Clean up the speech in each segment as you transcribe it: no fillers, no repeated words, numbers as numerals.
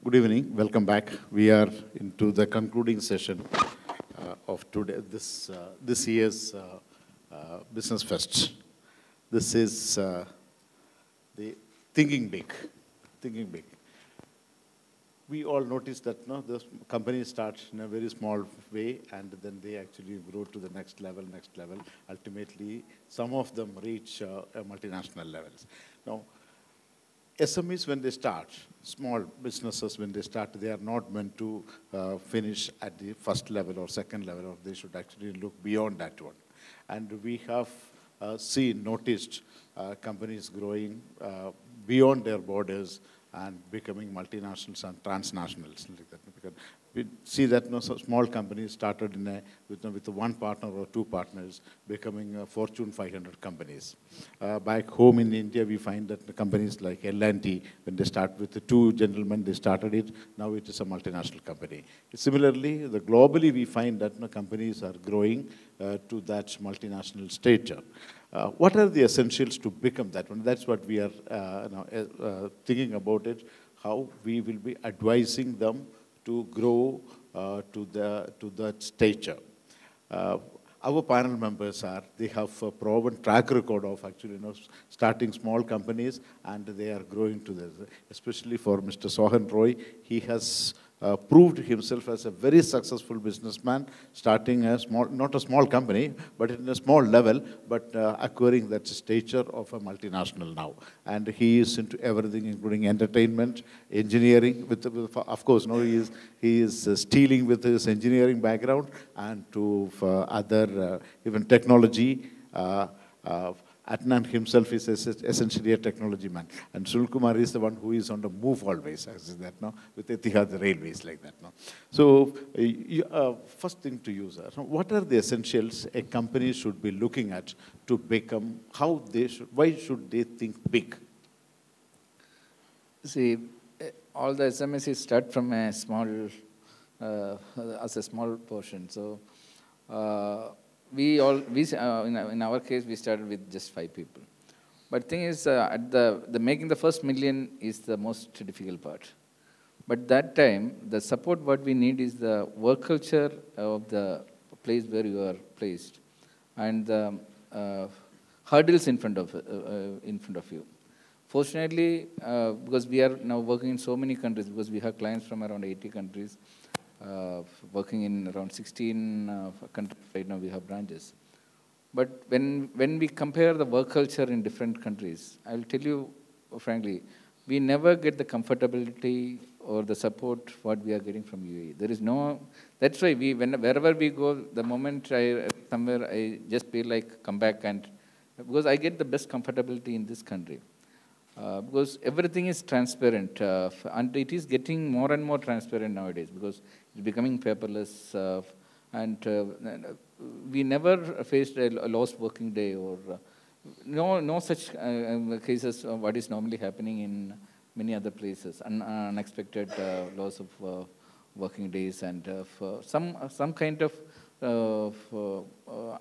Good evening. Welcome back. We are into the concluding session of today, this year's Business Fest. This is the Thinking Big. Thinking Big. We all notice that the companies start in a very small way, and then they actually grow to the next level. Ultimately, some of them reach multinational levels. Now, SMEs, when they start, small businesses, when they start, they are not meant to finish at the first level or second level, or they should actually look beyond that one. And we have noticed companies growing beyond their borders and becoming multinationals and transnationals. Like that. Because we see that small companies started with one partner or two partners becoming Fortune 500 companies. Back home in India, we find that the companies like L&T, when they start with the two gentlemen, they started it, now it is a multinational company. Similarly, globally, we find that companies are growing to that multinational stature. What are the essentials to become that one? That's what we are thinking about it, how we will be advising them to grow to that stature. Our panel members they have a proven track record of actually starting small companies, and they are growing to this. Especially for Mr. Sohan Roy, he has proved himself as a very successful businessman, starting not a small company, but in a small level, but acquiring that stature of a multinational now. And he is into everything, including entertainment, engineering. Of course, he is stealing with his engineering background, and to other even technology. Adnan himself is essentially a technology man. And Sulkumar is the one who is on the move always, as that, with Etihad Railways like that. So, first thing to you, sir, what are the essentials a company should be looking at to become, why should they think big? See, all the SMSs start from a small, as a small portion. So, in our case, we started with just 5 people. But thing is, making the first million is the most difficult part. But that time, the support what we need is the work culture of the place where you are placed, and the hurdles in front of you. Fortunately, because we are now working in so many countries, because we have clients from around 80 countries. Working in around 16 countries right now, we have branches. But when we compare the work culture in different countries, I'll tell you frankly, we never get the comfortability or the support what we are getting from UAE. There is no. That's why wherever we go, the moment I just feel like come back, and because I get the best comfortability in this country. Because everything is transparent, and it is getting more and more transparent nowadays, because it's becoming paperless, and we never faced a lost working day, or no such cases of what is normally happening in many other places, unexpected loss of working days, and some kind of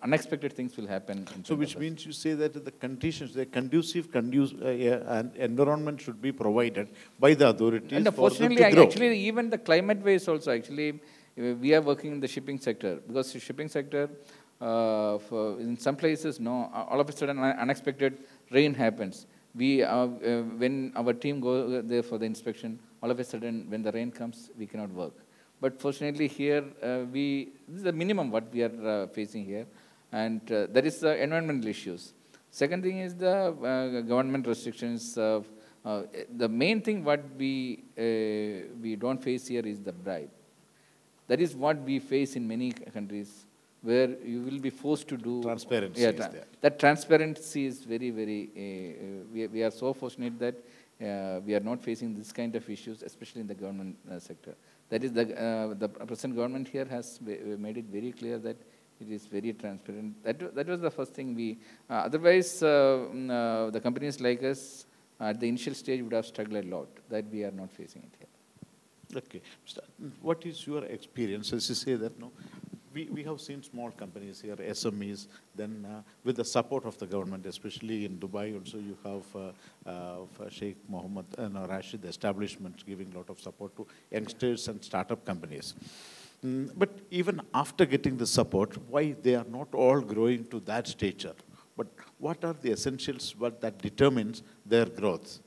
unexpected things will happen. So which means you say that the conditions, the conducive environment should be provided by the authorities. And fortunately, actually, even the climate wise also, actually, we are working in the shipping sector, because the shipping sector, in some places, all of a sudden unexpected rain happens. When our team goes there for the inspection, all of a sudden when the rain comes, we cannot work. But fortunately here, this is the minimum what we are facing here, and that is the environmental issues. Second thing is the government restrictions. The main thing what we don't face here is the bribe. That is what we face in many countries, where you will be forced to do. Transparency is there. That transparency is very, very, we are so fortunate that we are not facing this kind of issues, especially in the government sector. That is, the present government here has made it very clear that it is very transparent. That was the first thing otherwise, the companies like us, at the initial stage, would have struggled a lot. That we are not facing it here. Okay. What is your experience? As you say that, we have seen small companies here, SMEs, then with the support of the government, especially in Dubai also you have Sheikh Mohammed Rashid establishment giving a lot of support to youngsters and startup companies. But even after getting the support, why they are not all growing to that stature? But what are the essentials, what that determines their growth?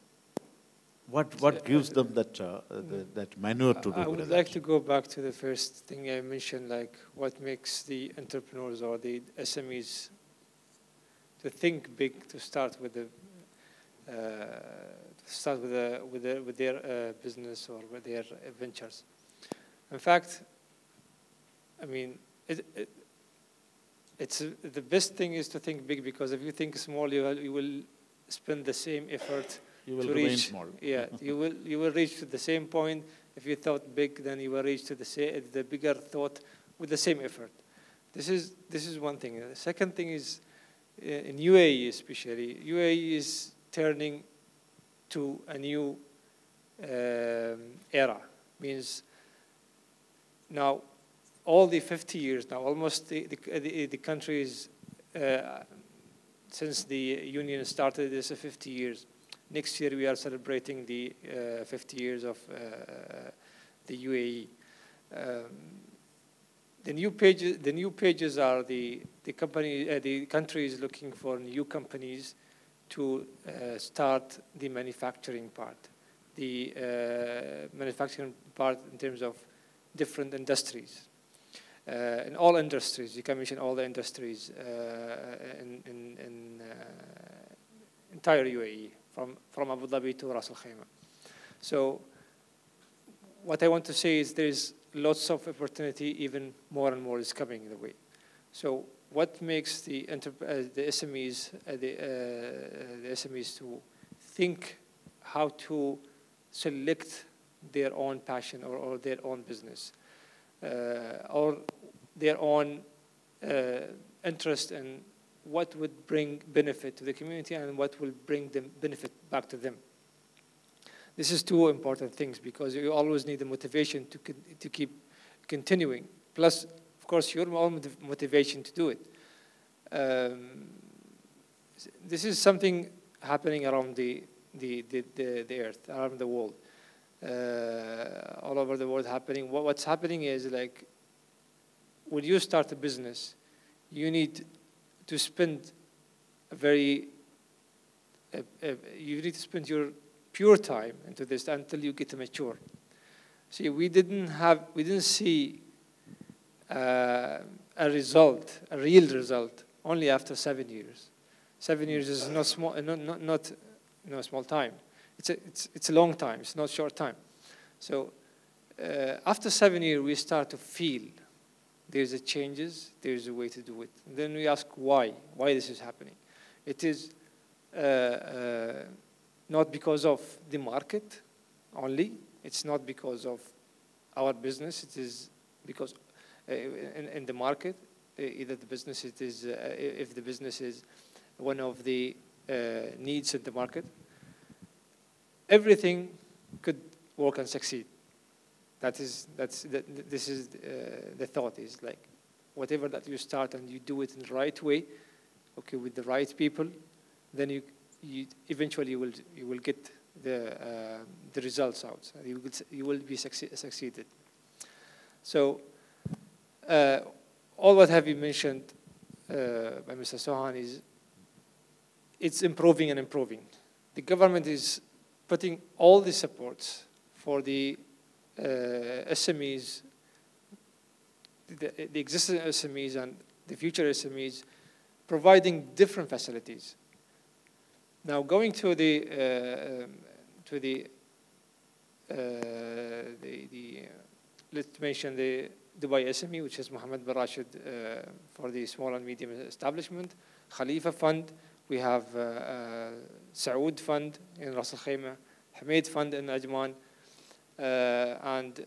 What gives them that manure to do? I would like to go back to the first thing I mentioned, like what makes the entrepreneurs or the SMEs to think big, to start with their business or with their ventures. In fact, I mean, it's the best thing is to think big, because if you think small, you will spend the same effort. You will to remain reach, small. Yeah, you will reach to the same point. If you thought big, then you will reach to the bigger thought with the same effort. This is one thing. The second thing is in UAE especially. UAE is turning to a new era. Means now all the 50 years now, almost the country is since the union started, this is 50 years. Next year, we are celebrating the 50 years of the UAE. The new pages are the country is looking for new companies to start the manufacturing part. The manufacturing part in terms of different industries. In all industries, you can mention all the industries in entire UAE. From Abu Dhabi to Ras Al Khaimah. So what I want to say is there's lots of opportunity, even more and more is coming the way. So what makes the SMEs to think how to select their own passion or their own business or their own interest in what would bring benefit to the community and what will bring them benefit back to them. This is two important things, because you always need the motivation to keep continuing. Plus, of course, your own motivation to do it. This is something happening around the earth, around the world, all over the world happening. What's happening is, like, when you start a business, you need to spend you need to spend your pure time into this until you get mature. See, we didn't see a result, a real result, only after 7 years. 7 years is not small, not small time. It's a long time. It's not short time. So after 7 years, we start to feel there's a changes, there's a way to do it. And then we ask why this is happening. It is not because of the market only. It's not because of our business. It is because in the market, either the business, it is if the business is one of the needs in the market, everything could work and succeed. This is the thought is, like, whatever that you start and you do it in the right way, okay, with the right people, then you eventually you will get the results out. You will be succeeded. So all what have you mentioned by Mr. Sohan is it's improving and improving. The government is putting all the supports for the SMEs, the existing SMEs and the future SMEs, providing different facilities. Now, going to let's mention the Dubai SME, which is Mohammed bin Rashid for the small and medium establishment, Khalifa Fund, we have Saud Fund in Ras Al Khaimah, Hamid Fund in Ajman, and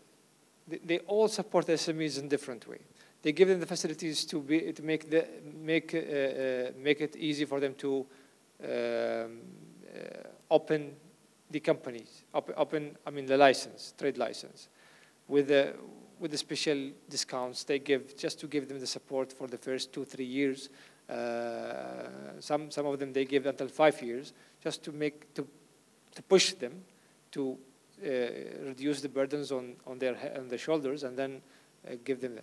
they all support SMEs in different way. They give them the facilities to make it easy for them to open the companies, the license, trade license. with the special discounts they give, just to give them the support for the first 2-3 years. Some of them they give until 5 years, just to push them to reduce the burdens on their shoulders, and then give them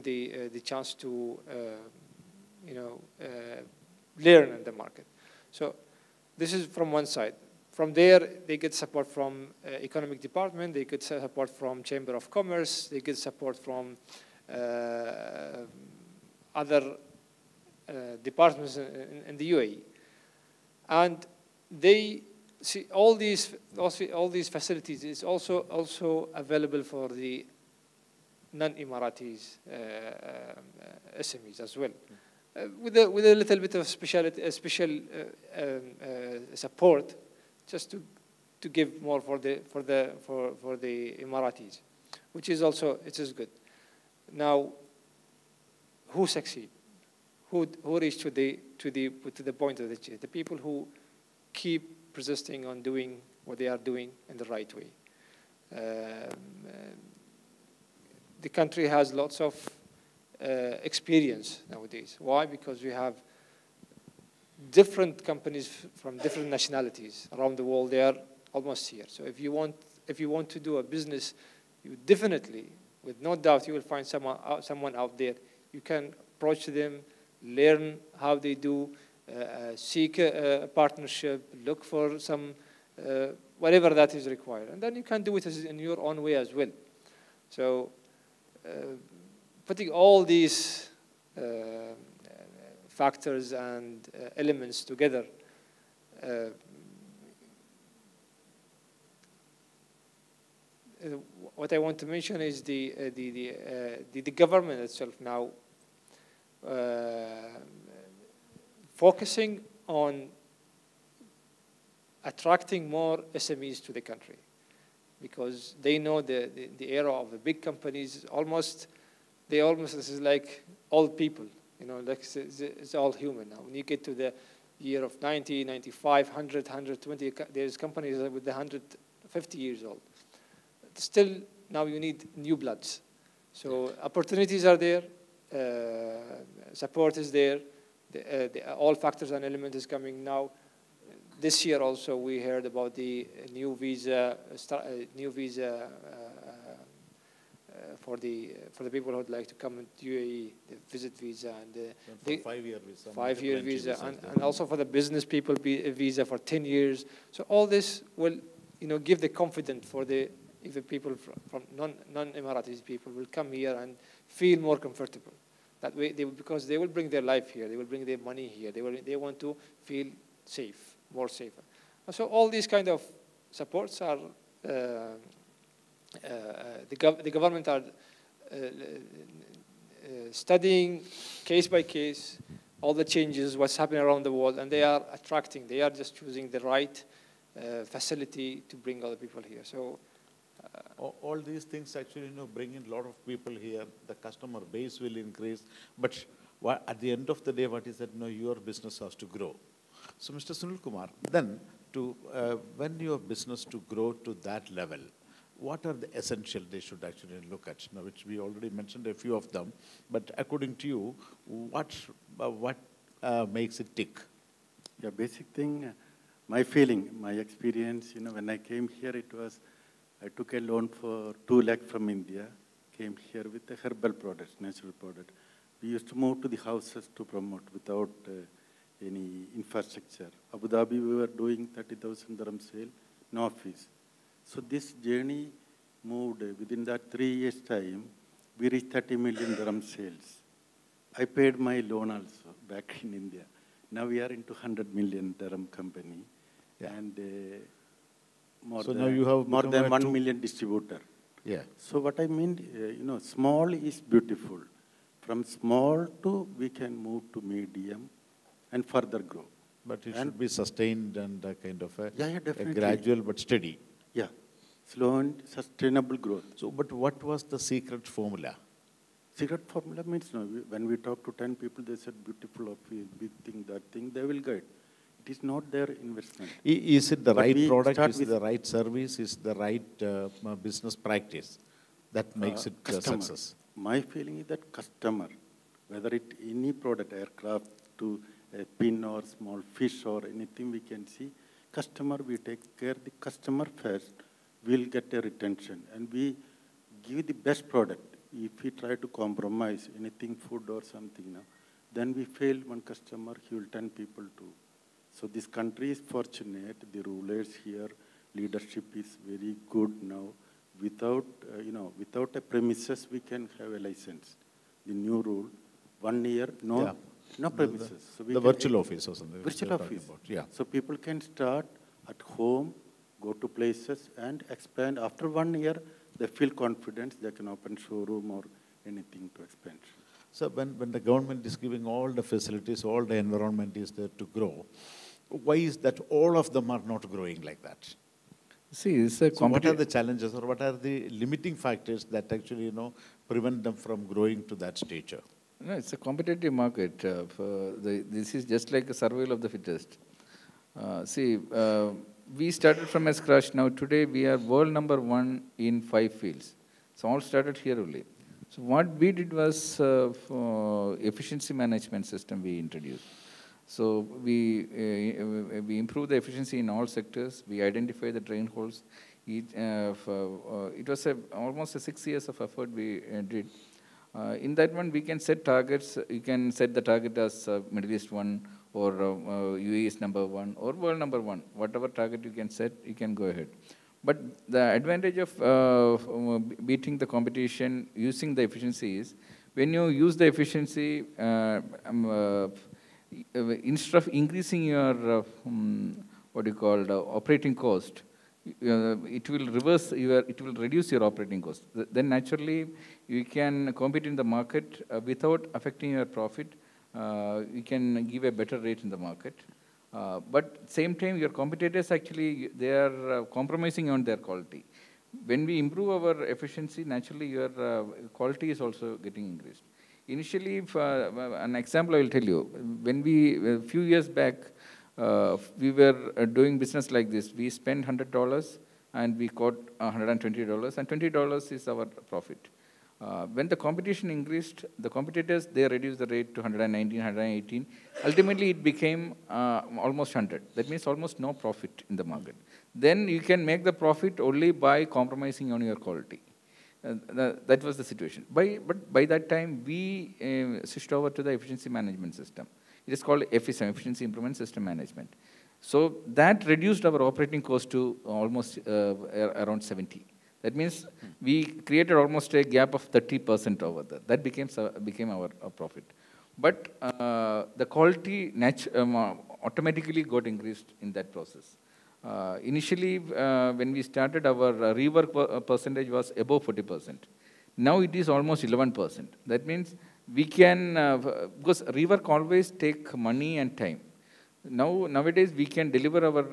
the chance to learn in the market. So this is from one side. From there, they get support from economic department, they get support from Chamber of Commerce, they get support from other departments in the UAE. And they see all these facilities is also available for the non-Emiratis SMEs as well, with a little bit of special support, just to give more for the Emiratis, which is also, it is good. Now, who succeed? Who reach to the point of the change? The people who keep persisting on doing what they are doing in the right way. The country has lots of experience nowadays. Why? Because we have different companies from different nationalities around the world. They are almost here. So if you want to do a business, you definitely, with no doubt, you will find someone out there. You can approach them, learn how they do, seek a partnership, look for some whatever that is required, and then you can do it in your own way as well. So putting all these factors and elements together, what I want to mention is the government itself now focusing on attracting more SMEs to the country, because they know the era of the big companies. This is like old people, like it's all human now. When you get to the year of 90, 95, 100, 120, there's companies with 150 years old. Still, now you need new bloods. So opportunities are there, support is there, all factors and elements is coming now. This year also we heard about the new visa for the people who would like to come to UAE, the visit visa, and the 5-year visa. 5-year visa, and also for the business people visa for 10 years. So all this will, give the confidence for even people from non-Emiratis people will come here and feel more comfortable. That way, because they will bring their life here, they will bring their money here. They want to feel safe, more safer. So all these kind of supports are. The government are studying case by case all the changes, what's happening around the world, and they are attracting. They are just choosing the right facility to bring other people here. So all these things actually, bring in a lot of people here. The customer base will increase, but at the end of the day, what is that? Your business has to grow. So, Mr. Sunil Kumar, then when your business to grow to that level, what are the essential they should actually look at? Which we already mentioned a few of them, but according to you, what makes it tick? Yeah, basic thing, my feeling, my experience, when I came here, I took a loan for 2 lakh from India, came here with the herbal products, natural product. We used to move to the houses to promote without any infrastructure. Abu Dhabi, we were doing 30,000 dirham sale, no fees. So this journey moved within that 3 years' time, we reached 30 million dirham sales. I paid my loan also back in India. Now we are into 100 million dirham company, and more than 1 million distributor. Yeah. So what I mean, small is beautiful. From small to we can move to medium and further grow. But it should be sustained and kind of a definitely. Gradual but steady. Yeah, slow and sustainable growth. So, but what was the secret formula? Secret formula means, when we talk to 10 people, they said beautiful office, big thing, that thing, they will guide. It is not their investment. Is it the right product? Is it the right service? Is the right business practice? that makes it a Customer. success? My feeling is that customer, whether it any product, aircraft to a pin or small fish or anything we can see, customer, we take care the customer first, we'll get a retention. And we give the best product. If we try to compromise anything, food or something, now, then we fail one customer, he will turn people to. So this country is fortunate, the rulers here, leadership is very good now. Without, without a premises, we can have a license. The new rule, 1 year, no premises. So we the can virtual office or something. Virtual office. About. Yeah. So people can start at home, go to places and expand. After 1 year, they feel confident, they can open showroom or anything to expand. So when the government is giving all the facilities, all the environment is there to grow, why is that all of them are not growing like that? See, it's a So what are the challenges or what are the limiting factors that actually, prevent them from growing to that stature? No, it's a competitive market. This is just like a survival of the fittest. We started from a scratch. Now today we are world #1 in 5 fields. So all started here only. So what we did was efficiency management system we introduced. So we improved the efficiency in all sectors. We identified the drain holes. It was almost 6 years of effort we did. In that one, we can set targets. You can set the target as Middle East 1 or UAE is #1 or world #1. Whatever target you can set, you can go ahead. But the advantage of beating the competition using the efficiency is when you use the efficiency, instead of increasing your operating cost, it will reduce your operating cost. Then naturally you can compete in the market without affecting your profit. You can give a better rate in the market. But same time, your competitors actually, they are compromising on their quality. When we improve our efficiency, naturally your quality is also getting increased. Initially, an example I will tell you. When a few years back, we were doing business like this. We spent $100 and we got $120, and $20 is our profit. When the competition increased, the competitors, they reduced the rate to 119, 118. Ultimately, it became almost 100. That means almost no profit in the market. Then you can make the profit only by compromising on your quality. That was the situation. But by that time, we switched over to the efficiency management system. It is called EFISM, Efficiency Improvement System Management. So that reduced our operating cost to almost around 70. That means we created almost a gap of 30% over there. That became our profit. But the quality automatically got increased in that process. Initially, when we started, our rework percentage was above 40%. Now it is almost 11%. That means we can, because rework always take money and time. Nowadays, we can deliver our,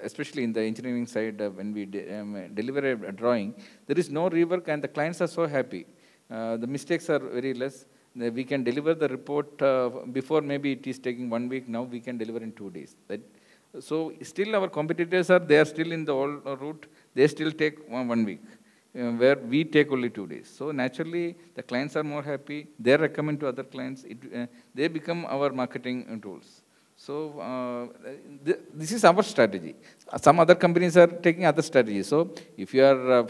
especially in the engineering side, when we deliver a drawing, there is no rework and the clients are so happy. The mistakes are very less. We can deliver the report before maybe it is taking 1 week. Now we can deliver in 2 days. So still our competitors they are still in the old route. They still take 1 week, where we take only 2 days. So naturally, the clients are more happy. They recommend to other clients. They become our marketing tools. So this is our strategy. Some other companies are taking other strategies. So if you are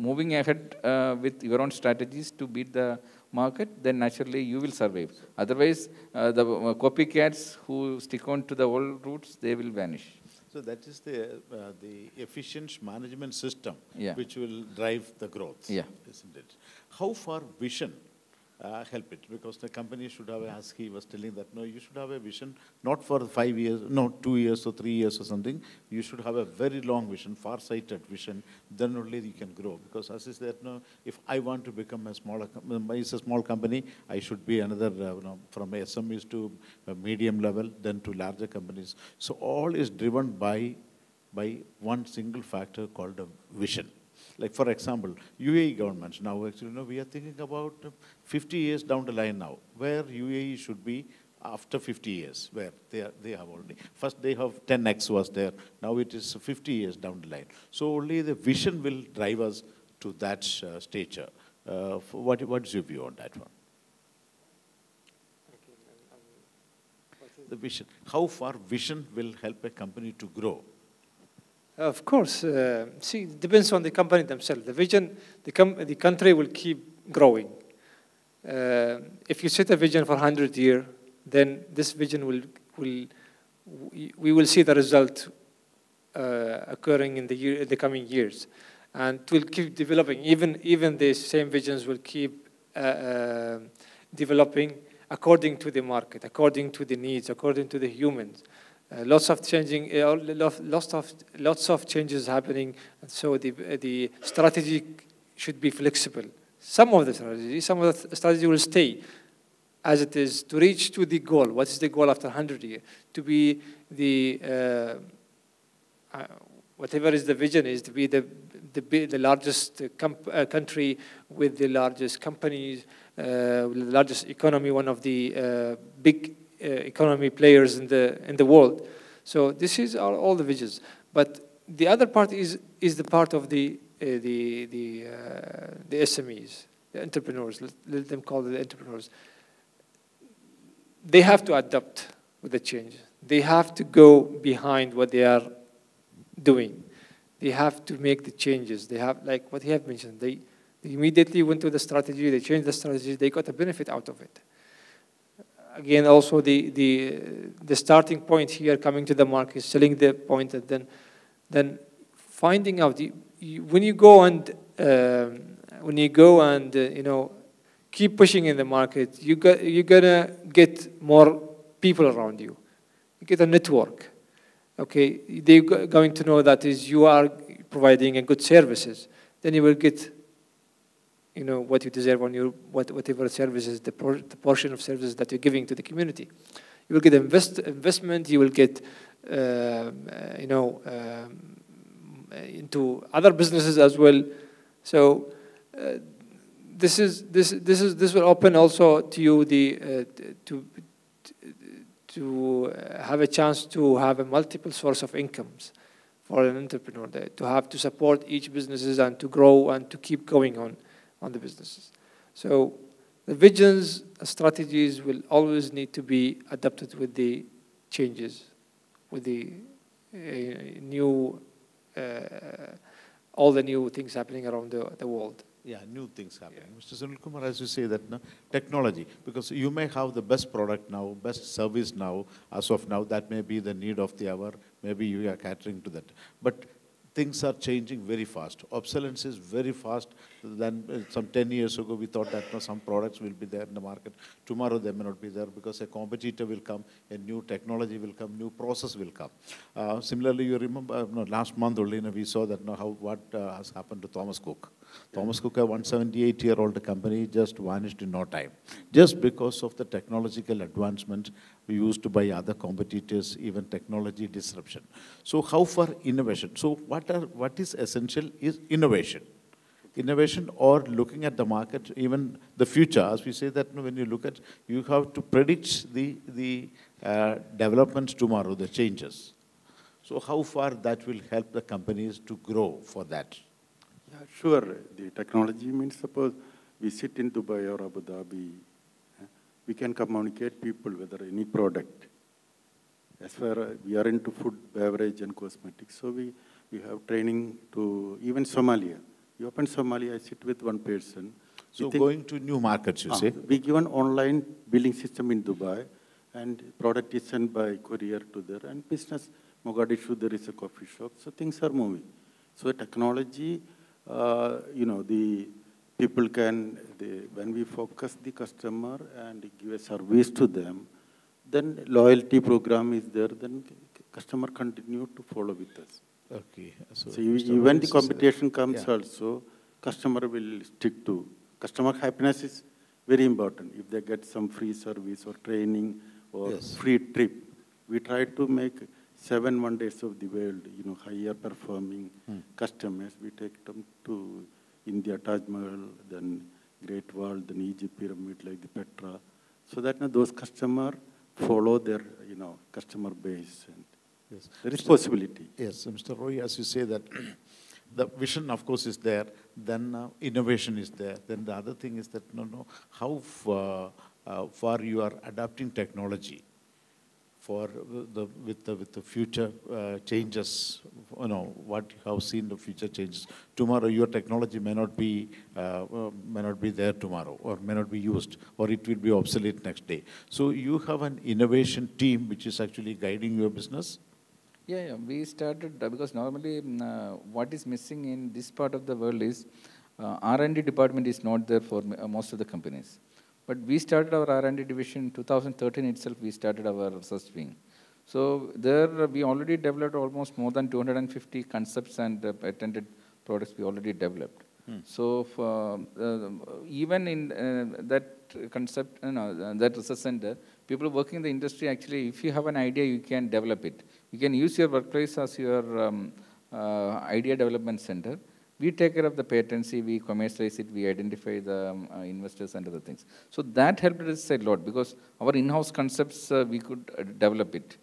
moving ahead with your own strategies to beat the market, then naturally you will survive. Otherwise, the copycats who stick on to the old routes, they will vanish. So that is the efficient management system, Yeah. which will drive the growth, Yeah. isn't it? How far vision help it? Because the company should have, as he was telling that, no, you should have a vision, not for 5 years, no, 2 years or 3 years or something. You should have a very long vision, far-sighted vision, then only you can grow. Because as is that, no, if I want to become a small company, I should be another, from SMEs to a medium level, then to larger companies. So all is driven by one single factor called a vision. Like, for example, UAE governments now actually, we are thinking about 50 years down the line now, where UAE should be after 50 years, where they have already. First they have 10x was there, now it is 50 years down the line. So only the vision will drive us to that stature. What's your view on that one? The vision. How far vision will help a company to grow? Of course. See, it depends on the company themselves. The vision, the country will keep growing. If you set a vision for 100 years, then this vision we will see the result occurring in the coming years, and it will keep developing. Even the same visions will keep developing according to the market, according to the needs, according to the humans. Lots of changes happening, and so the strategy should be flexible. Some of the strategy will stay as it is to reach to the goal. What is the goal after 100 years? To be the whatever is the vision is to be the largest country with the largest companies, the largest economy, one of the big economy players in the world. So this is all the visions. But the other part is the part of the SMEs, the entrepreneurs. Let them call it the entrepreneurs. They have to adapt with the change. They have to go behind what they are doing. They have to make the changes. They have, like what he have mentioned, they immediately went to the strategy, they changed the strategy, they got a benefit out of it. Again, also the starting point here, coming to the market, selling the point, and then finding out when you go and keep pushing in the market, you're gonna get more people around you. You get a network. Okay, they're going to know that you are providing a good services. Then you will get, what you deserve on your whatever services, the portion of services that you're giving to the community. You will get investment. You will get, into other businesses as well. So this will open also to you to have a chance to have a multiple source of incomes for an entrepreneur, to support each businesses and to grow and to keep going on the businesses. So the visions, strategies will always need to be adapted with the changes, with the all the new things happening around the world. Yeah, new things happening. Yeah. Mr. Sunil Kumar, as you say that, no, technology, because you may have the best product now, best service now, as of now, that may be the need of the hour, maybe you are catering to that. But things are changing very fast. Obsolescence is very fast. Than some 10 years ago, we thought that some products will be there in the market. Tomorrow, they may not be there because a competitor will come, a new technology will come, new process will come. Similarly, you remember last month only, we saw that what has happened to Thomas Cook. Thomas Cook, a 178-year-old company, just vanished in no time, just because of the technological advancement used by other competitors, even technology disruption. So how far innovation? So what is essential is innovation. Innovation or looking at the market, even the future. As we say that when you look at, you have to predict the developments tomorrow, the changes. So how far that will help the companies to grow for that? Yeah, sure. The technology means, suppose we sit in Dubai or Abu Dhabi, we can communicate people whether any product. As far as we are into food, beverage, and cosmetics, so we have training to even Somalia. You open Somalia, I sit with one person. So going to new markets, you say? We give an online billing system in Dubai, and product is sent by courier to there, and business, Mogadishu, there is a coffee shop, so things are moving. So technology, the people can, when we focus the customer and give a service to them, then loyalty program is there, then customer continue to follow with us. Okay. So when the competition comes also, customer will stick to. Customer happiness is very important. If they get some free service or training or free trip, we try to make 7 wonders of the world, higher performing customers. We take them to India, Taj Mahal, then Great Wall, then Egypt Pyramid, like the Petra, so that those customers follow their, customer base. And there is possibility. Yes, Mr. Roy, as you say that the vision, of course, is there. Then innovation is there. Then the other thing is that how far you are adapting technology for with the future changes. How seen the future changes. Tomorrow, your technology may not be there tomorrow, or may not be used, or it will be obsolete next day. So you have an innovation team which is actually guiding your business. Yeah, we started because normally what is missing in this part of the world is R&D department is not there for most of the companies. But we started our R&D division in 2013 itself. We started our research wing. So there we already developed almost more than 250 concepts and patented products we already developed. So even in that concept, that research center, people working in the industry actually, if you have an idea, you can develop it. You can use your workplace as your idea development center. We take care of the patency, we commercialize it, we identify the investors and other things. So that helped us a lot because our in-house concepts, we could develop it.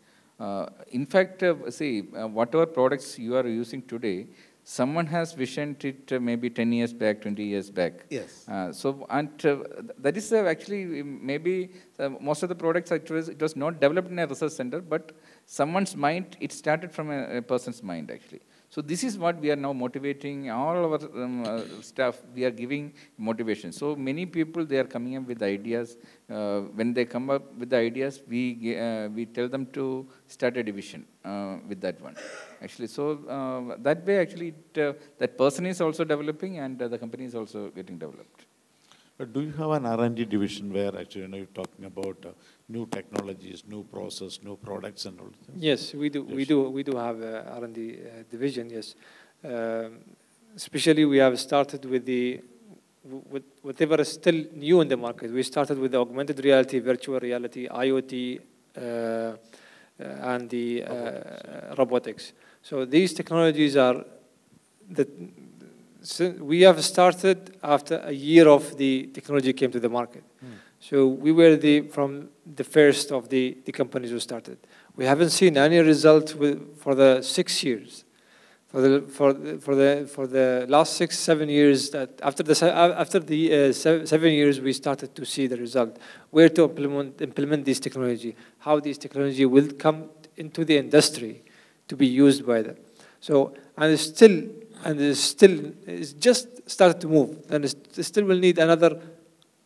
In fact, whatever products you are using today, someone has visioned it maybe 10 years back, 20 years back. Yes. That is actually maybe most of the products, it was not developed in a research center, but someone's mind, it started from a person's mind actually. So this is what we are now motivating all our staff. We are giving motivation. So many people, they are coming up with ideas. When they come up with the ideas, we tell them to start a division with that one. Actually, so that way, actually, that person is also developing, and the company is also getting developed. But do you have an R&D division where actually you're talking about new technologies, new process, new products, and all that? Yes, we do. Yes. We do have a R&D division. Yes, especially we have started with whatever is still new in the market. We started with the augmented reality, virtual reality, IoT, and the robotics. So these technologies are we have started after a year of the technology came to the market. So we were from the first of the companies who started. We haven't seen any result for the 6 years. For the last 6-7 years, that after the 7 years, we started to see the result. Where to implement this technology, how this technology will come into the industry to be used by them. So it's just started to move, and it still will need another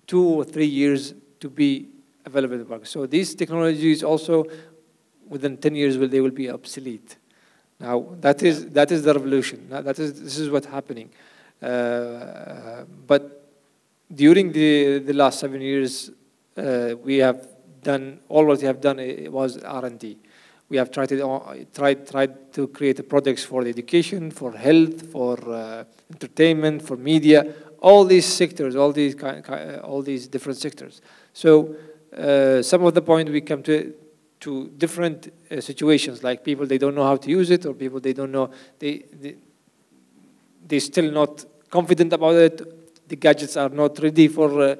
2 or 3 years to be available in the market. So these technologies also, within 10 years, they will be obsolete. Now that is the revolution. This is what's happening. But during the last 7 years, we have done all what we have done was R&D. We have tried to create products for the education, for health, for entertainment, for media, all these sectors, all these different sectors. So some of the point we come to different situations, like people, they don't know how to use it, or people, they don't know, they're still not confident about it. The gadgets are not ready for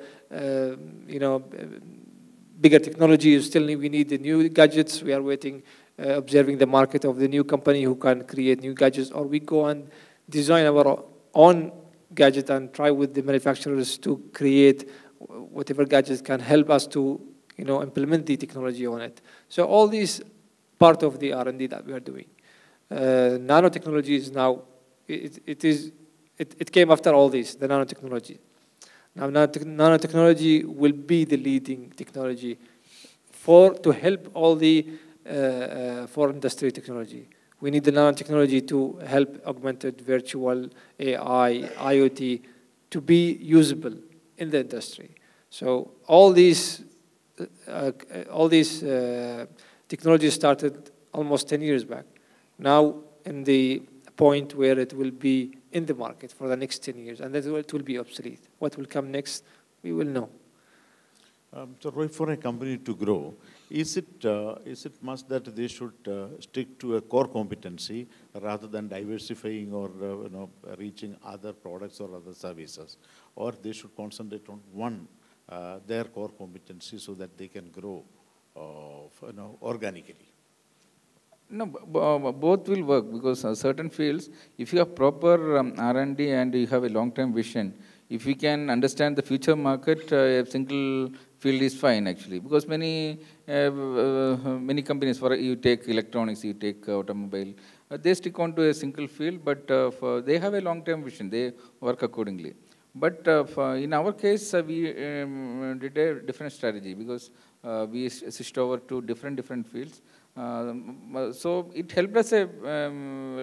bigger technology. We need the new gadgets. We are waiting, observing the market of the new company who can create new gadgets, or we go and design our own gadget and try with the manufacturers to create whatever gadgets can help us to implement the technology on it. So all these part of the R&D that we are doing. Nanotechnology is now, it came after all this, the nanotechnology. Now nanotechnology will be the leading technology to help all the for industry technology. We need the nanotechnology to help augmented virtual AI, IoT to be usable in the industry. So all these technologies started almost 10 years back. Now in the point where it will be in the market for the next 10 years, and then it will be obsolete. What will come next, we will know. So Roy, for a company to grow, is it must that they should stick to a core competency rather than diversifying or reaching other products or other services, or they should concentrate on their core competency so that they can grow organically? No, both will work because certain fields, if you have proper R&D and you have a long-term vision, if you can understand the future market, a single field is fine actually. Because many companies, for you take electronics, you take automobile, they stick on to a single field, but they have a long-term vision. They work accordingly. But in our case, we did a different strategy because we switched over to different fields. So it helped us a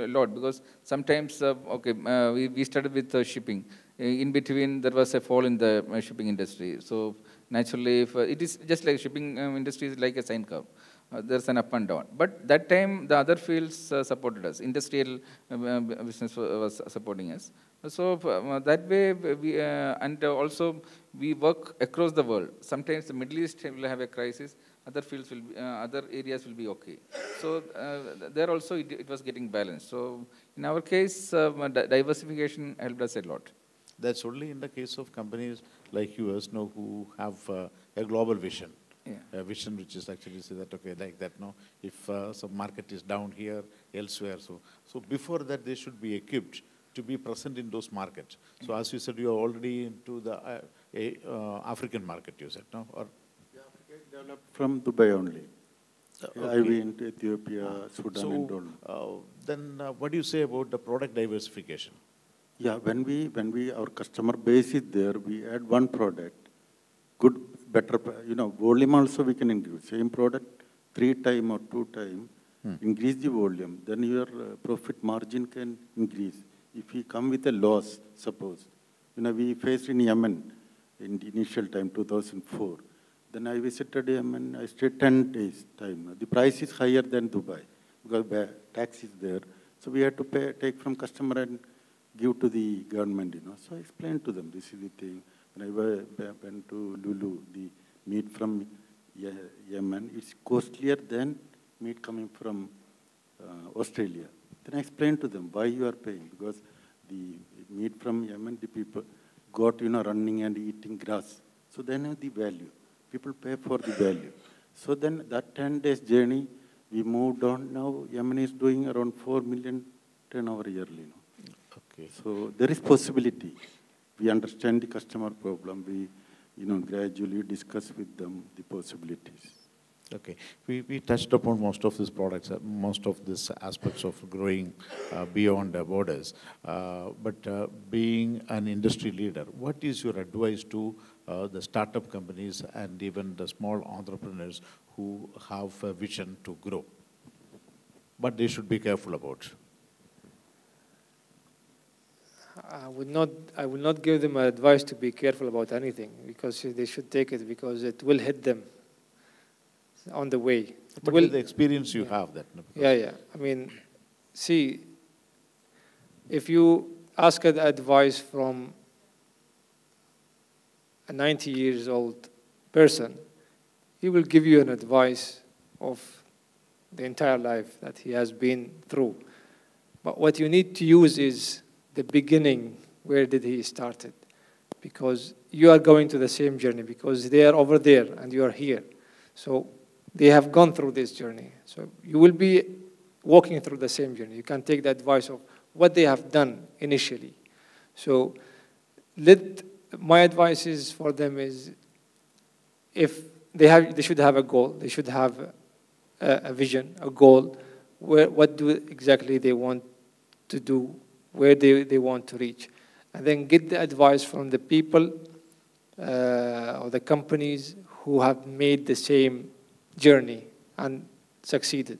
lot because sometimes, we started with shipping. In between, there was a fall in the shipping industry. So naturally, if, it is just like shipping industry is like a sine curve. There's an up and down. But that time, the other fields supported us. Industrial business was supporting us. So that way, we, and also we work across the world. Sometimes the Middle East will have a crisis. Other fields will be, other areas will be okay. So there also it was getting balanced. So in our case, diversification helped us a lot. That's only in the case of companies like yours, no, who have a global vision. Yeah. A vision which is actually say that, okay, like that, no, if some market is down here, elsewhere. So before that, they should be equipped to be present in those markets. So as you said, you are already into the African market, you said, no? Or Africa developed from Dubai only. Okay. I went to Ethiopia, Sudan, and all. Then what do you say about the product diversification? Yeah, when our customer base is there, we add one product, good, better, volume also we can increase. Same product, 3 times or 2 times, increase the volume, then your profit margin can increase. If we come with a loss, suppose, we faced in Yemen in the initial time, 2004. Then I visited Yemen, I stayed 10 days time. The price is higher than Dubai because tax is there. So we had to take from customer and give to the government, So I explained to them, this is the thing. When I went to Lulu, the meat from Yemen, it's costlier than meat coming from Australia. Then I explained to them why you are paying, because the meat from Yemen, the people got, running and eating grass. So they know the value. People pay for the value. So then that 10 days journey, we moved on. Now Yemen is doing around 4 million turnover yearly. Okay. So there is possibility. We understand the customer problem. We, gradually discuss with them the possibilities. Okay. We touched upon most of these products, most of these aspects of growing beyond borders. But being an industry leader, what is your advice to the startup companies and even the small entrepreneurs who have a vision to grow, but they should be careful about? I would not give them advice to be careful about anything, because they should take it, because it will hit them on the way. But with the experience you have that. No? Yeah. I mean, see, if you ask advice from a 90 years old person, he will give you an advice of the entire life that he has been through. But what you need to use is the beginning, where did he started? Because you are going to the same journey, because they are over there and you are here. So they have gone through this journey. So you will be walking through the same journey. You can take the advice of what they have done initially. So my advice is for them is, if they should have a goal, they should have a vision, a goal, what do exactly they want to do, where they want to reach. And then get the advice from the people or the companies who have made the same journey and succeeded.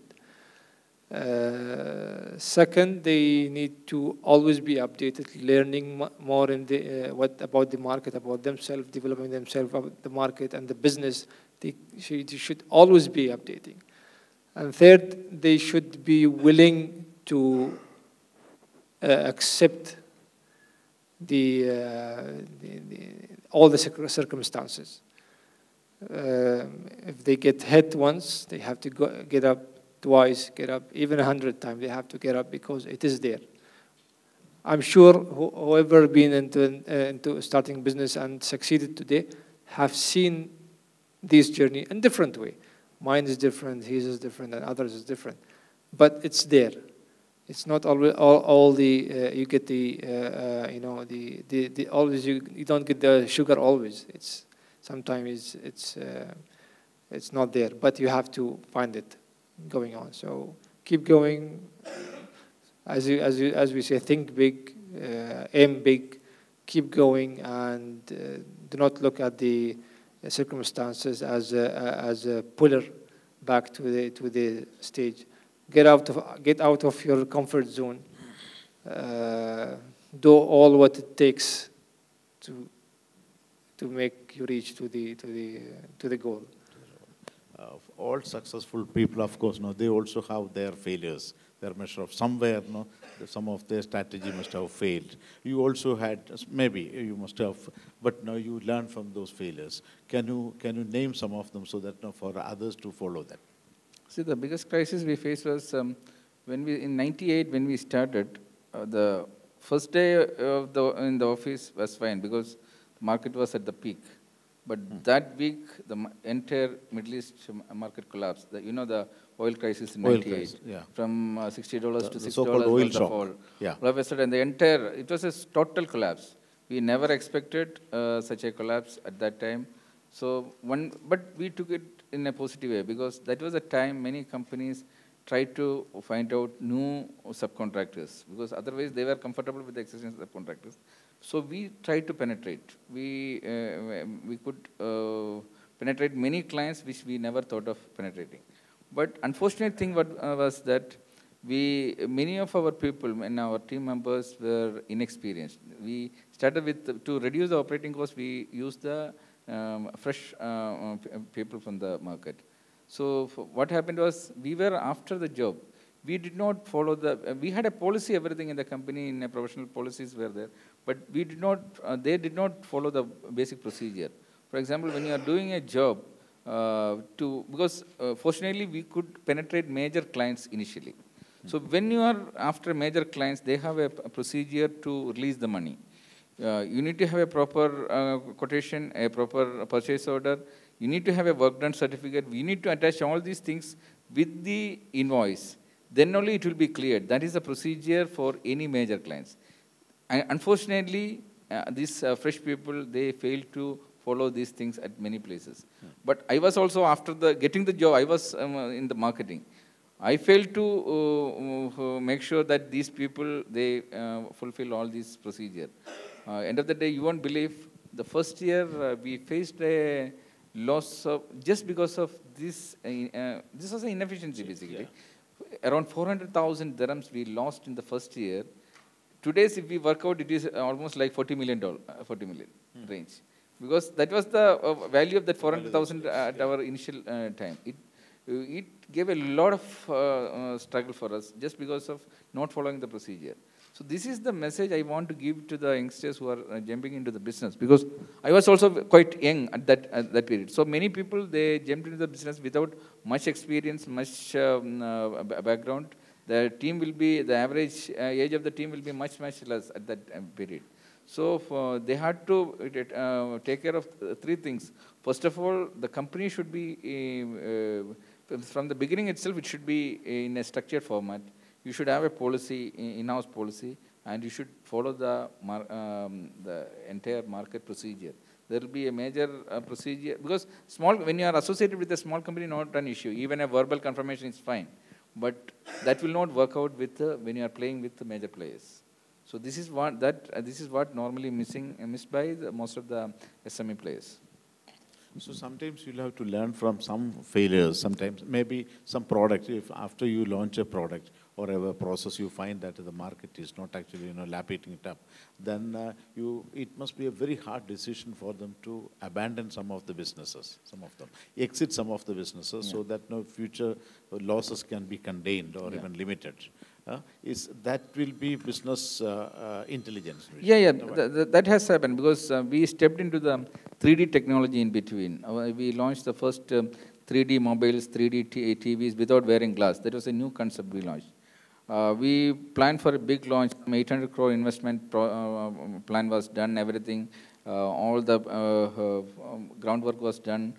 Second, they need to always be updated, learning more in about the market, about themselves, developing themselves, about the market and the business. They should always be updating. And third, they should be willing to accept all the circumstances. If they get hit once, they have to get up twice, get up even 100 times. They have to get up because it is there. I'm sure whoever been into starting business and succeeded today have seen this journey in different way. Mine is different, his is different, and others is different. but it's there. It's not always all the you get the you know the always you don't get the sugar always. It's sometimes it's not there, but you have to find it going on. So keep going. As we say, think big, aim big, keep going, and do not look at the circumstances as a puller back to the stage. Get out of your comfort zone. Do all what it takes to make you reach to the goal. All successful people, of course, no, they also have their failures. Their measure of somewhere, no, some of their strategy must have failed. You also had, maybe you must have, but now you learn from those failures. Can you name some of them so that for others to follow that? See, the biggest crisis we faced was in '98 when we started. The first day in the office was fine because the market was at the peak. But that week, the entire Middle East market collapsed. The oil crisis in '98, yeah. From $60 to $6 so-called oil was the shock. fall. Yeah. All of a sudden, it was a total collapse. We never expected such a collapse at that time. But we took it in a positive way because that was a time many companies tried to find out new subcontractors because otherwise they were comfortable with the existing subcontractors. So we tried to penetrate. We could penetrate many clients which we never thought of penetrating. But unfortunate thing was that many of our people and our team members were inexperienced. We started to reduce the operating costs, we used the fresh people from the market. So what happened was, we were after the job. We did not follow we had a policy, everything in the company, in a professional policies were there, but they did not follow the basic procedure. For example, when you are doing a job, because fortunately we could penetrate major clients initially. So when you are after major clients, they have a procedure to release the money. You need to have a proper quotation, a proper purchase order. You need to have a work done certificate. We need to attach all these things with the invoice. Then only it will be cleared. That is the procedure for any major clients. And unfortunately, these fresh people, they fail to follow these things at many places. But I was also, after getting the job, I was in the marketing. I failed to make sure that these people, they fulfill all these procedures. End of the day, you won't believe, the first year we faced a loss of, just because of this, this was an inefficiency basically. Yeah. Around 400,000 dirhams we lost in the first year. Today's, if we work out, it is almost like $40 million range. Because that was the value of that 400,000 at our initial time. It gave a lot of struggle for us just because of not following the procedure. So this is the message I want to give to the youngsters who are jumping into the business, because I was also quite young at that period. So many people, they jumped into the business without much experience, much background. The average age of the team will be much, much less at that period. So they had to take care of three things. First of all, the company should be, from the beginning itself, it should be in a structured format. You should have a policy, in-house policy, and you should follow the entire market procedure. There will be a major procedure, because when you are associated with a small company, not an issue. Even a verbal confirmation is fine. But that will not work out when you are playing with the major players. So this is what normally missed by most of the SME players. So sometimes you'll have to learn from some failures. Sometimes maybe some product, if after you launch a product or a process, you find that the market is not actually lapping it up, then it must be a very hard decision for them to abandon some of the businesses, exit some of the businesses, so that no future losses can be contained or even limited. That will be business intelligence. Yeah. That has happened because we stepped into the 3D technology in between. We launched the first 3D mobiles, 3D TVs without wearing glass. That was a new concept we launched. We planned for a big launch. 800 crore investment plan was done, everything. All the groundwork was done.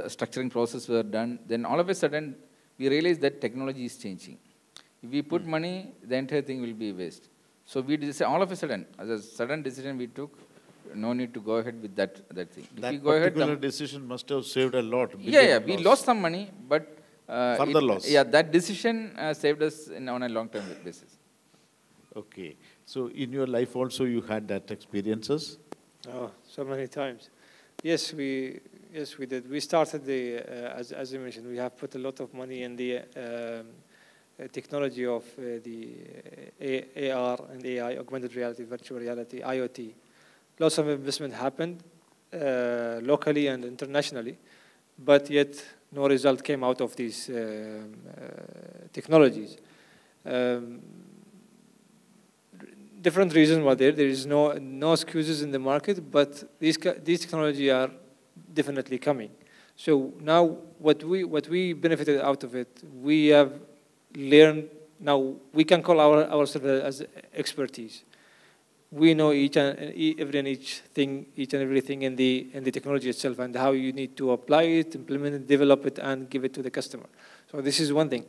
structuring process were done, then all of a sudden, we realized that technology is changing. If we put money, the entire thing will be waste. So we decided, all of a sudden, as a sudden decision we took, no need to go ahead with that thing. If That we go ahead, particular decision must have saved a lot. yeah, we lost some money, but further loss. Yeah, that decision saved us on a long-term basis. Okay. So in your life also you had that experiences? Oh, so many times. Yes, we did. We started as you mentioned, we have put a lot of money in the technology of the AR and AI, augmented reality, virtual reality, IoT. Lots of investment happened locally and internationally, but yet no result came out of these technologies. Different reasons were there. There is no excuses in the market, but these technologies are definitely coming. So now what we benefited out of it, we have learned. Now we can call ourselves as expertise. We know each and everything in the technology itself and how you need to apply it, implement it, develop it, and give it to the customer. So this is one thing.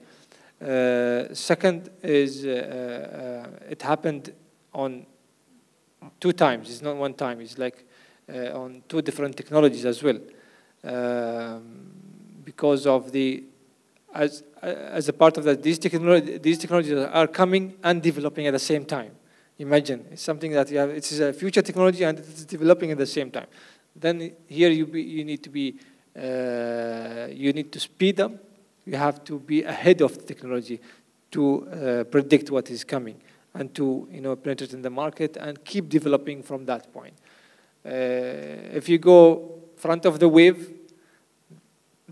Second is it happened on 2 times. It's not 1 time. It's like on 2 different technologies as well, because of as a part of that, these technologies are coming and developing at the same time. Imagine, it's something that you have, it's a future technology and it's developing at the same time. Then here you need to speed up. You have to be ahead of the technology to predict what is coming and to penetrate in the market and keep developing from that point. If you go front of the wave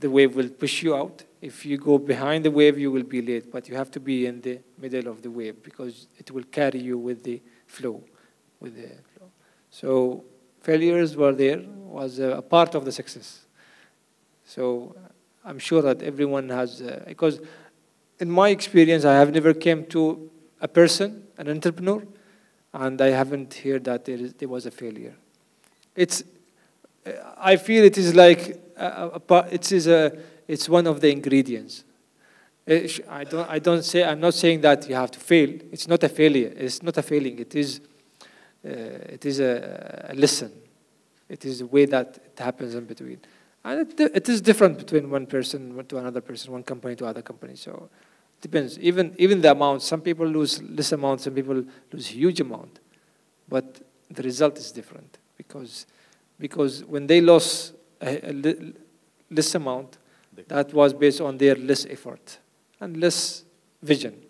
will push you out. If you go behind the wave, you will be late, but you have to be in the middle of the wave because it will carry you with the flow. So failures were there, was a part of the success. So I'm sure that everyone has, because in my experience, I have never came to a person, an entrepreneur, and I haven't heard that there was a failure. I feel it is like it's one of the ingredients. I'm not saying that you have to fail. It's not a failure. It's not a failing. It is a lesson. It is a way that it happens in between. And it is different between one person to another person, one company to other company. So it depends. Even the amount. Some people lose less amount. Some people lose huge amount. But the result is different because when they lost a less amount, that was based on their less effort and less vision.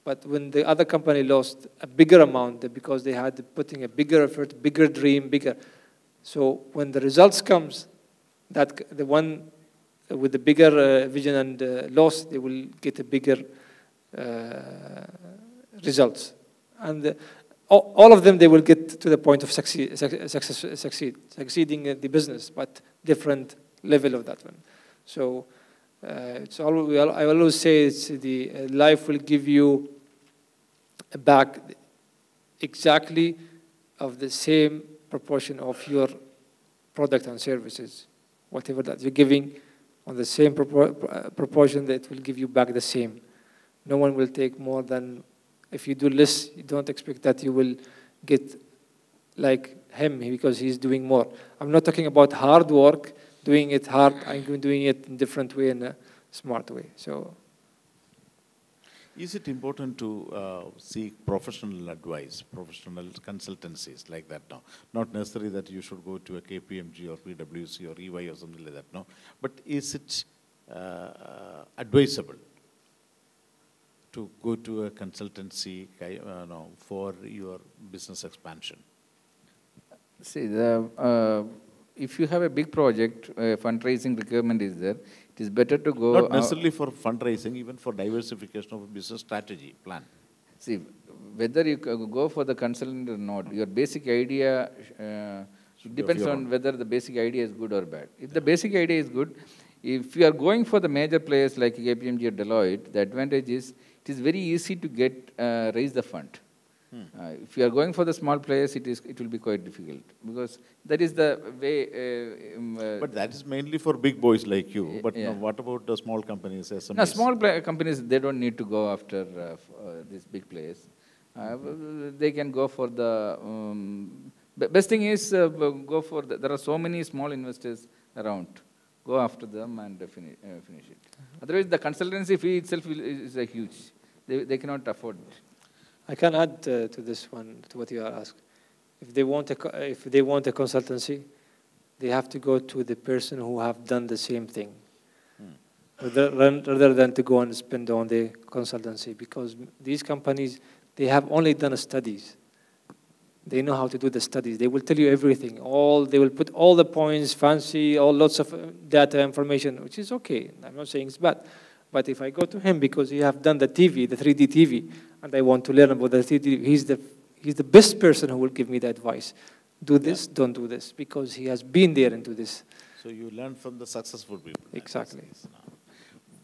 But when the other company lost a bigger amount because they had putting a bigger effort, bigger dream, bigger. So when the results comes, that the one with the bigger vision and loss, they will get a bigger results. And all of them, they will get to the point of succeeding in the business, but different level of that one. So I always say the life will give you back exactly of the same proportion of your product and services. Whatever that you're giving on the same proportion, that will give you back the same. No one will take more than, if you do less, you don't expect that you will get like him because he's doing more. I'm not talking about hard work, doing it hard, I'm doing it in a different way, in a smart way. So, is it important to seek professional advice, professional consultancies like that now? Not necessarily that you should go to a KPMG or PwC or EY or something like that, no? But is it advisable to go to a consultancy for your business expansion? See, if you have a big project, fundraising requirement is there, it is better to go... Not necessarily for fundraising, even for diversification of a business strategy plan. See, whether you go for the consultant or not, your basic idea depends on whether the basic idea is good or bad. If the basic idea is good, if you are going for the major players like KPMG or Deloitte, the advantage is it is very easy to raise the fund. If you are going for the small players, it will be quite difficult because that is the way. But that is mainly for big boys like you. But yeah. no, what about the small companies, SMEs? No, small companies, they don't need to go after these big players. They can go for the best thing is go for there are so many small investors around. Go after them and finish it. Otherwise, the consultancy fee itself is a huge. They cannot afford it. I can add to this one, to what you are asked. If they want a consultancy, they have to go to the person who have done the same thing, rather than to go and spend on the consultancy. Because these companies, they have only done studies. They know how to do the studies. They will tell you everything. They will put all the points, fancy, lots of data information, which is okay. I'm not saying it's bad. But if I go to him because he have done the TV, the 3D TV, and I want to learn about the 3D, he's the best person who will give me the advice. Do this, don't do this, because he has been there into this. So you learn from the successful people. Exactly.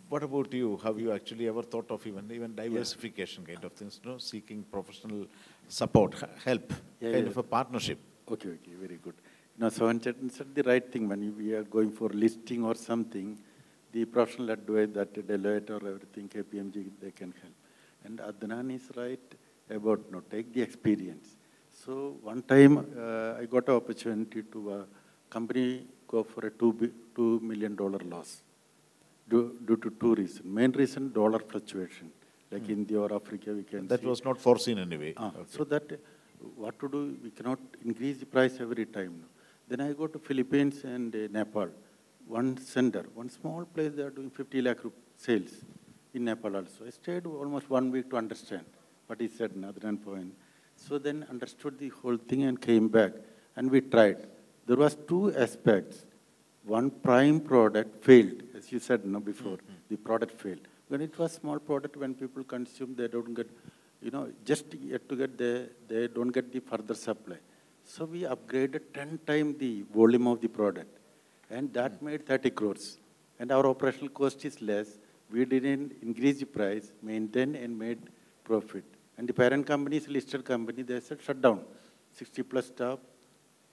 What about you? Have you actually ever thought of even diversification kind of things, no? Seeking professional support, help, kind of a partnership? Okay, very good. So said the right thing. When we are going for listing or something, the professional advice that Deloitte or everything, KPMG, they can help. And Adnan is right about take the experience. So one time I got an opportunity to a company go for a $2 million loss due to two reasons. Main reason, dollar fluctuation. Like India or Africa, we can That was not foreseen anyway. Okay. So that, what to do, we cannot increase the price every time. Then I go to Philippines and Nepal. One center, one small place, they are doing 50 lakh sales in Nepal also. I stayed almost 1 week to understand what he said, another point. So then understood the whole thing and came back, and we tried. There was two aspects. One prime product failed, as you said before, the product failed. When it was small product, when people consume, they don't get, just yet to get they don't get the further supply. So we upgraded 10 times the volume of the product. And that made 30 crores. And our operational cost is less. We didn't increase the price, maintain and made profit. And the parent company is a listed company. They said shut down. 60 plus staff,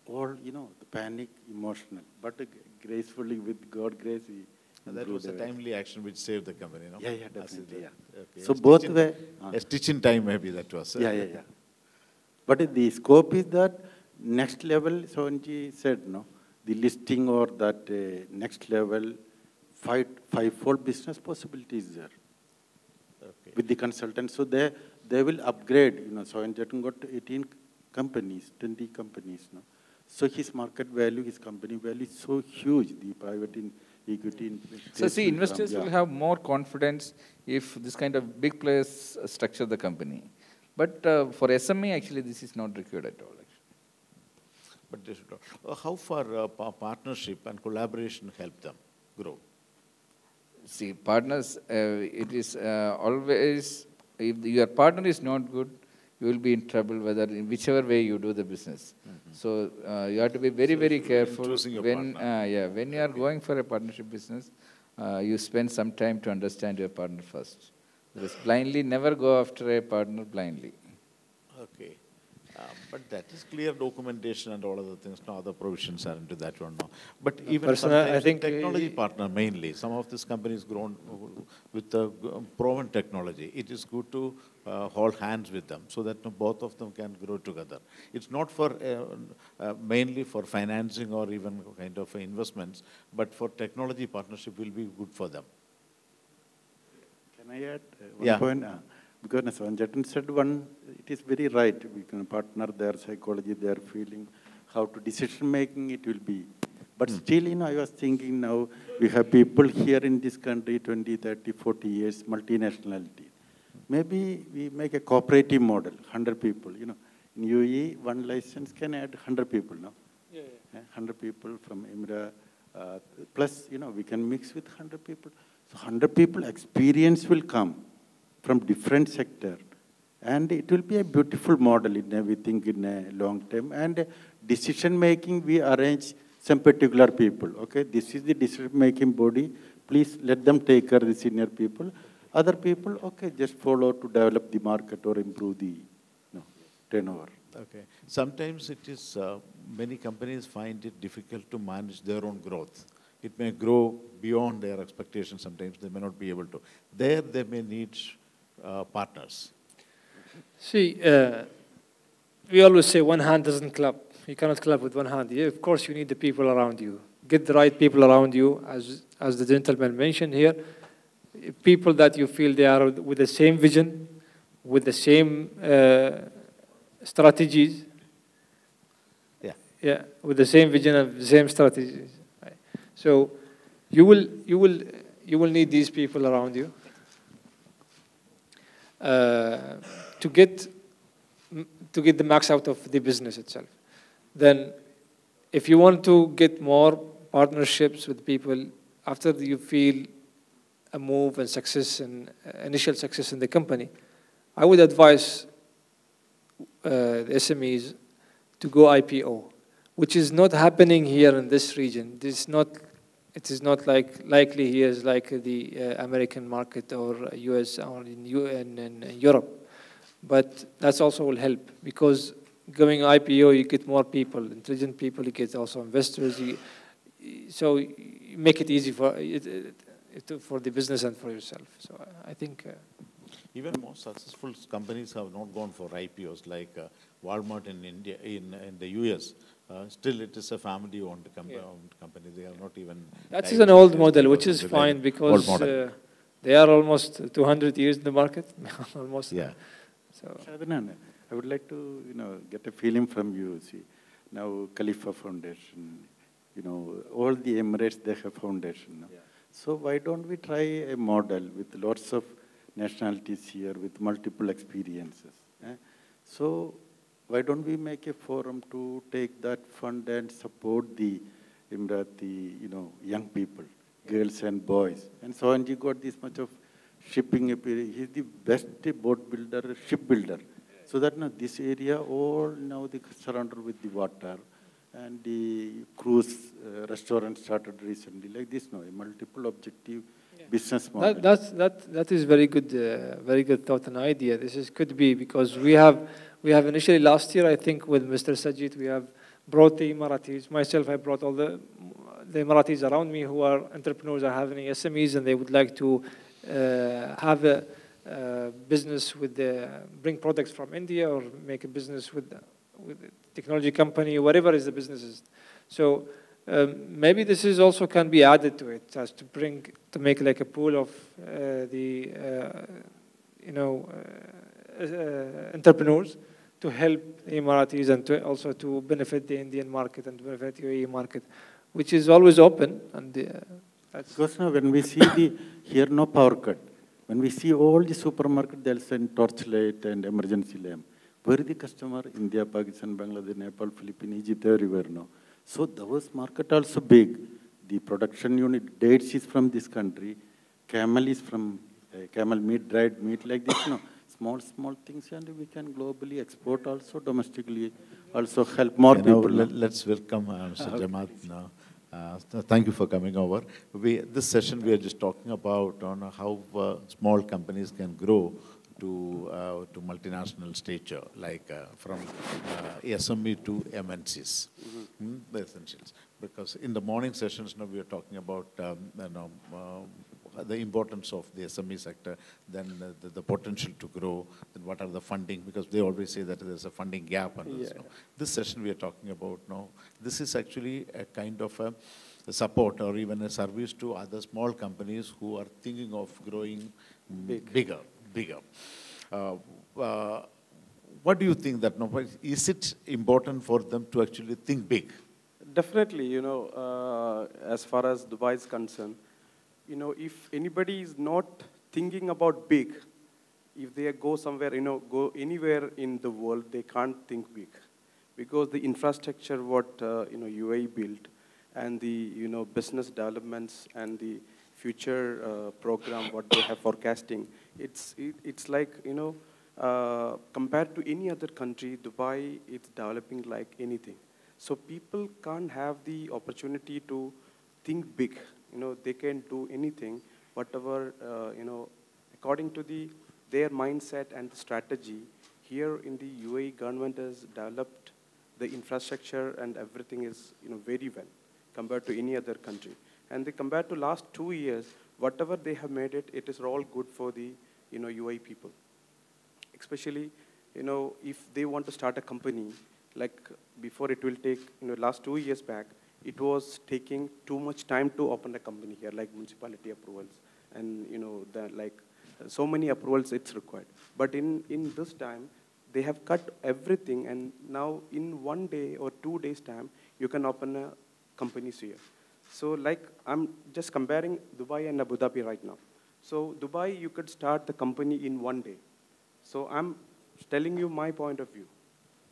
all, the panic, emotional. But gracefully, with God grace, we that was a timely action which saved the company, no? Yeah, definitely, yeah. Okay. So both way. A stitch in time, maybe that was. Yeah. But the scope is that next level, Sohanji said, the listing or that next level, five-fold business possibilities there with the consultants. So they will upgrade, Sohanji got 18 companies, 20 companies. So his market value, his company value is so huge, the private equity. So see, investors will have more confidence if this kind of big players structure the company. But for SME, actually, this is not required at all. But they should, how far partnership and collaboration help them grow? See, partners, it is always, if your partner is not good, you will be in trouble whether in whichever way you do the business. So you have to be very, very careful when you are going for a partnership business. You spend some time to understand your partner first. Blindly, never go after a partner blindly. Okay. But that is clear documentation and all other things. No other provisions are into that one now. But even I think technology partner mainly. Some of these companies grown with the proven technology. It is good to hold hands with them so that both of them can grow together. It's not for mainly for financing or even kind of investments, but for technology partnership will be good for them. Can I add one point? Because Sanjatan said one, it is very right. We can partner their psychology, their feeling, how to decision making it will be. But still, I was thinking now, we have people here in this country, 20, 30, 40 years, multinationality. Maybe we make a cooperative model, 100 people. In UAE, one license can add 100 people, no? 100 people from Emirate. Plus, we can mix with 100 people. So 100 people, experience will come from different sector, and it will be a beautiful model we think in a long term. And decision making, we arrange some particular people. Okay, this is the decision making body. Please let them take care of the senior people. Other people, okay, just follow to develop the market or improve the. turnover. Okay. Sometimes it is, many companies find it difficult to manage their own growth. It may grow beyond their expectations sometimes. They may not be able to. There, they may need partners. See, we always say one hand doesn't clap. You cannot clap with one hand. Yeah, of course, you need the people around you. Get the right people around you, as the gentleman mentioned here. People that you feel they are with the same vision, with the same strategies. Yeah, with the same vision and the same strategies. Right. So you will need these people around you to get the max out of the business itself. Then, if you want to get more partnerships with people after you feel a move and success and initial success in the company, I would advise the SMEs to go IPO, which is not happening here in this region. It is not likely here as like the American market or US or in Europe. But that's also will help, because going IPO, you get more people, intelligent people, you get also investors. So you make it easy for the business and for yourself. So I think... Even more successful companies have not gone for IPOs, like Walmart in India, in the US. Still, it is a family-owned company. They are not even... That is an old model, which is fine, because they are almost 200 years in the market. Almost. Yeah. So. Shadhanan, I would like to, get a feeling from you. See, now Khalifa Foundation, all the Emirates, they have foundation. Yeah. So why don't we try a model with lots of nationalities here, with multiple experiences? So why don't we make a forum to take that fund and support the Emirati, young people, girls and boys? And Sohanji got this much of shipping. He's the best boat builder, ship builder. So that now this area all now they surrounded with the water, and the cruise restaurant started recently like this now, a multiple objective business model. That is very good thought and idea. Could be, because we have initially last year, I think with Mr. Sajid, we have brought the Emiratis. Myself, I brought all the Emiratis around me who are entrepreneurs, are having SMEs, and they would like to have a business bring products from India, or make a business with a technology company, whatever is the business is. So maybe this is also can be added to it, as to make like a pool of entrepreneurs to help the Emiratis, and also to benefit the Indian market and to benefit the UAE market, which is always open. And because now when we see here no power cut, when we see all the supermarket, they'll send torchlight and emergency lamp. Where is the customer? India, Pakistan, Bangladesh, Nepal, Philippines, Egypt, everywhere now. So those market also big. The production unit, dates is from this country, camel is from camel meat, dried meat, like this. Small things, and we can globally export also, domestically also help more people. Let's welcome Mr. Jamaat now. Thank you for coming over. This session we are just talking about how small companies can grow to multinational stature, like from SME to MNCs, the essentials. Because in the morning sessions, we are talking about the importance of the SME sector, then the potential to grow, then what are the funding, because they always say that there's a funding gap. And this session we are talking about now, this is actually a kind of a support or even a service to other small companies who are thinking of growing bigger. What do you think that, is it important for them to actually think big? Definitely, as far as Dubai is concerned, if anybody is not thinking about big, if they go somewhere, go anywhere in the world, they can't think big. Because the infrastructure what, UAE built, and the, business developments and the future program, what they have forecasting, it's like, compared to any other country, Dubai is developing like anything. So people can't have the opportunity to think big. They can do anything, whatever, according to their mindset and strategy. here in the UAE, government has developed the infrastructure and everything is very well compared to any other country. And they compared to last 2 years, whatever they have made it, it is all good for the UAE people. Especially, if they want to start a company, like before it will take, last 2 years back, it was taking too much time to open a company here, like municipality approvals and so many approvals it's required. But in this time, they have cut everything, and now in 1 day or 2 days time, you can open a company here. So like I'm just comparing Dubai and Abu Dhabi right now. So Dubai, you could start the company in 1 day. So I'm telling you my point of view.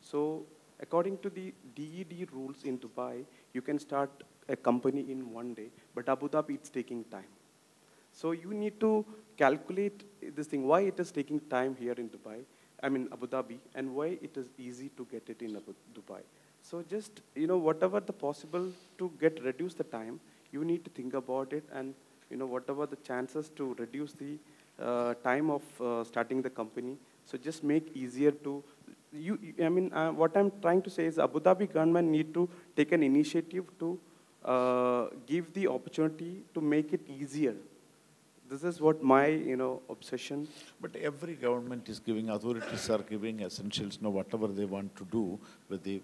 So according to the DED rules in Dubai, you can start a company in 1 day, but Abu Dhabi, it's taking time. So you need to calculate this thing, why it is taking time here in Abu Dhabi, and why it is easy to get it in Dubai. So just, whatever the possible to reduce the time, you need to think about it, and, whatever the chances to reduce the time of starting the company. So just make easier to, what I'm trying to say is Abu Dhabi government need to take an initiative to give the opportunity to make it easier. This is what my, obsession. But every government is giving, authorities are giving essentials, whatever they want to do with the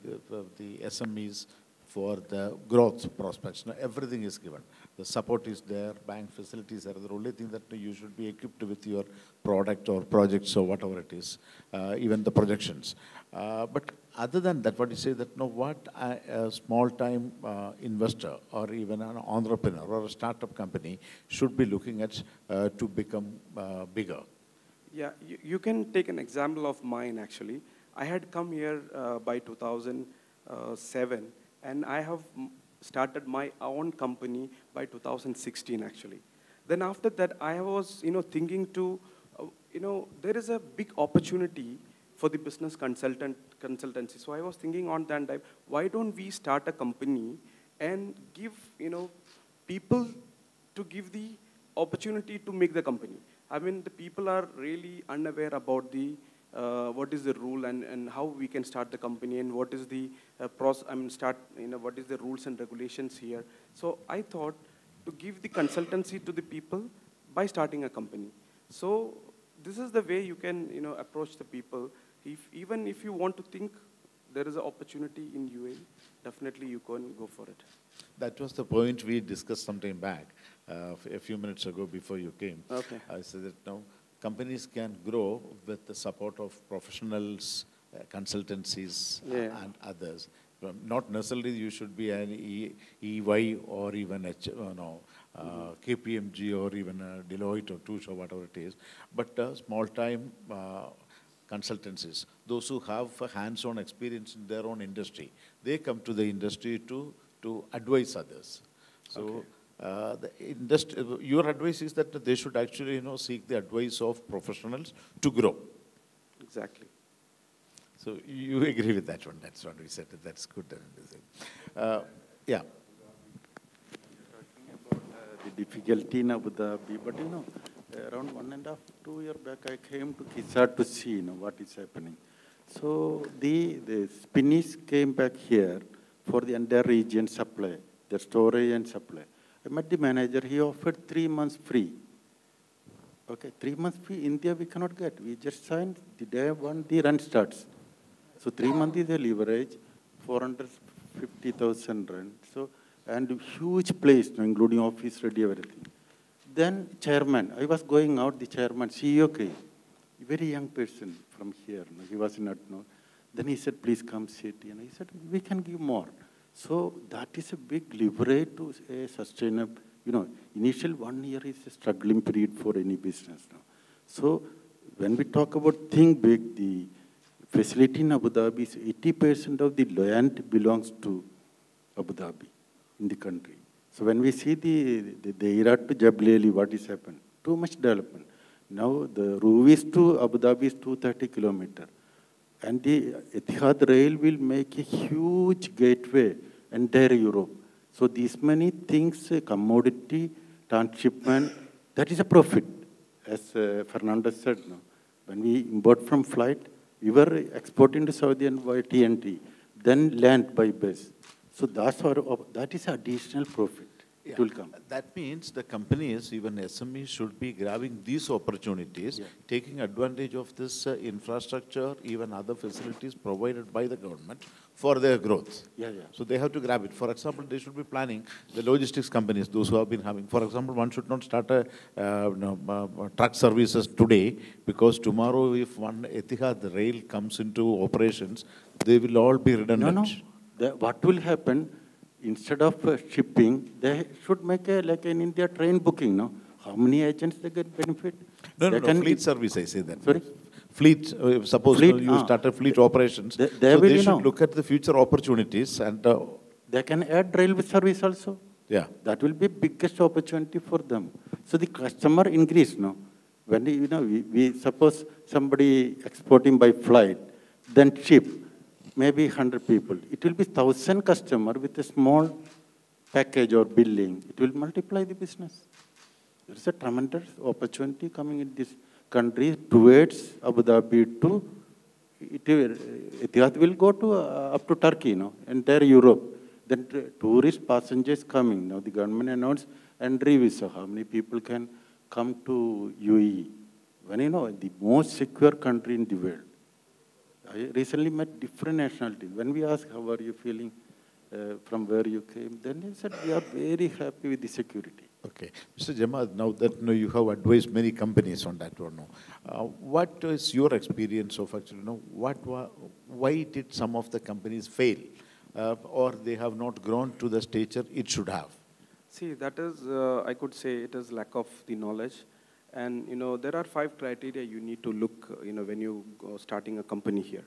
SMEs for the growth prospects. Everything is given. The support is there, bank facilities are the only thing that you should be equipped with your product or projects or whatever it is, even the projections. But other than that, what you say that what a small-time investor or even an entrepreneur or a startup company should be looking at to become bigger? Yeah, you can take an example of mine actually. I had come here by 2007, and I have started my own company by 2016 actually. Then after that, I was thinking to, there is a big opportunity for the business consultancy. So I was thinking on that time, why don't we start a company and give people to give the opportunity to make the company. The people are really unaware about the what is the rule and how we can start the company and what is the what is the rules and regulations here. So I thought to give the consultancy to the people by starting a company. So this is the way you can approach the people. Even if you want to think there is an opportunity in UAE, definitely you can go for it. That was the point we discussed some time back, a few minutes ago before you came. Okay. I said that companies can grow with the support of professionals, consultancies, and others. Not necessarily you should be an EY or even a KPMG or even a Deloitte or Touche or whatever it is, but small-time consultancies, those who have hands-on experience in their own industry, they come to the industry to advise others. So the industry, your advice is that they should actually seek the advice of professionals to grow. Exactly. So you agree with that one? That's what we said. That's good. Yeah. Talking about the difficulty in Abu Dhabi, but around 1.5, 2 years back, I came to Kisa to see what is happening. So the Spinnies came back here for the entire region supply, the storage and supply. I met the manager. He offered 3 months free. Okay, 3 months free. India we cannot get. We just signed the day one the rent starts. So 3 months is the leverage, 450,000 rent. So and huge place, including office ready, everything. Then chairman, I was going out, the chairman, CEO came, a very young person from here, he was not known. Then he said, please come sit. He said, we can give more. So that is a big leverage to a sustainable, initial 1 year is a struggling period for any business. So when we talk about think big, the facility in Abu Dhabi is 80% of the land belongs to Abu Dhabi in the country. So when we see the Emirate to Jebel, what is happened? Too much development. Now the Ruwais to Abu Dhabi is 230 kilometers. And the Etihad rail will make a huge gateway entire Europe. So these many things, commodity, transshipment, that is a profit. As Fernando said, when we import from flight, We were exporting to Saudi and by TNT, then land by base. So that is additional profit. It will come. That means the companies, even SMEs, should be grabbing these opportunities, taking advantage of this infrastructure, even other facilities provided by the government for their growth. So they have to grab it. For example, they should be planning the logistics companies, those who have been having. For example, one should not start a truck services today, because tomorrow if one Etihad rail comes into operations, they will all be redundant. What will happen? Instead of shipping, they should make like in India train booking, no? How many agents they get benefit? No, fleet service, I say that. Sorry? Fleet, suppose you started fleet operations, they should look at the future opportunities and... they can add railway service also. Yeah. That will be biggest opportunity for them. So the customer increase, no? When, we suppose somebody exporting by flight, then ship, maybe 100 people. It will be 1,000 customer with a small package or billing. It will multiply the business. There is a tremendous opportunity coming in this country towards Abu Dhabi to, Etihad will go to up to Turkey, entire Europe. Then tourist passengers coming. Now the government announced entry visa. How many people can come to UAE? When the most secure country in the world. I recently met different nationalities. When we asked, how are you feeling from where you came, then they said, we are very happy with the security. Okay. Mr. Jamaat, now that you have advised many companies on that one, what is your experience of actually, why did some of the companies fail or they have not grown to the stature it should have? See, that is, I could say it is lack of the knowledge. And, there are 5 criteria you need to look, when you go starting a company here.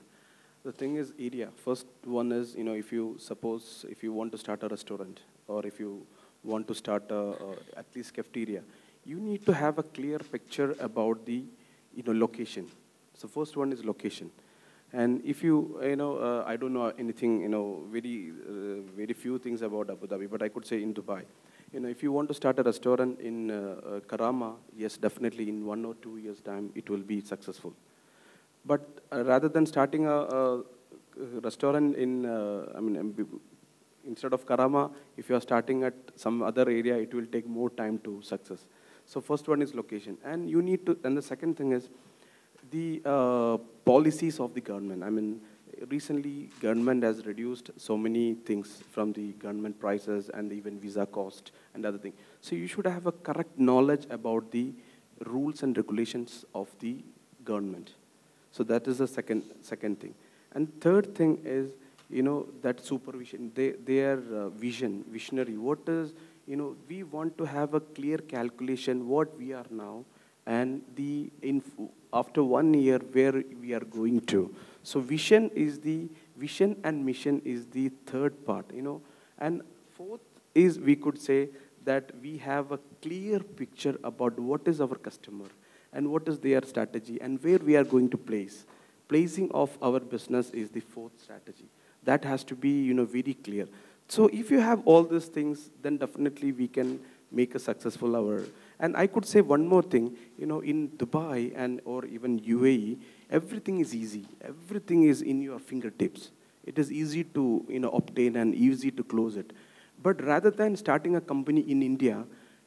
The thing is area. First one is, if you want to start a restaurant or if you want to start at least cafeteria, you need to have a clear picture about the, location. So first one is location. And if you, I don't know anything, very few things about Abu Dhabi, but I could say in Dubai. If you want to start a restaurant in Karama, yes, definitely in 1 or 2 years' time, it will be successful. But rather than starting a restaurant in, instead of Karama, if you are starting at some other area, it will take more time to success. So first one is location. And you need to, and the second thing is the policies of the government. Recently, government has reduced so many things from the government prices and even visa cost and other things. So you should have a correct knowledge about the rules and regulations of the government. So that is the second thing. And third thing is, that supervision, their visionary. What is, we want to have a clear calculation what we are now and after 1 year where we are going to. So vision and mission is the third part, And fourth is, we could say that we have a clear picture about what is our customer and what is their strategy and where we are going to place. Placing of our business is the fourth strategy. That has to be, very clear. So if you have all these things, then definitely we can make a successful hour. And I could say one more thing, in Dubai or even UAE, everything is easy. Everything is in your fingertips. It is easy to, obtain and easy to close it. But rather than starting a company in India,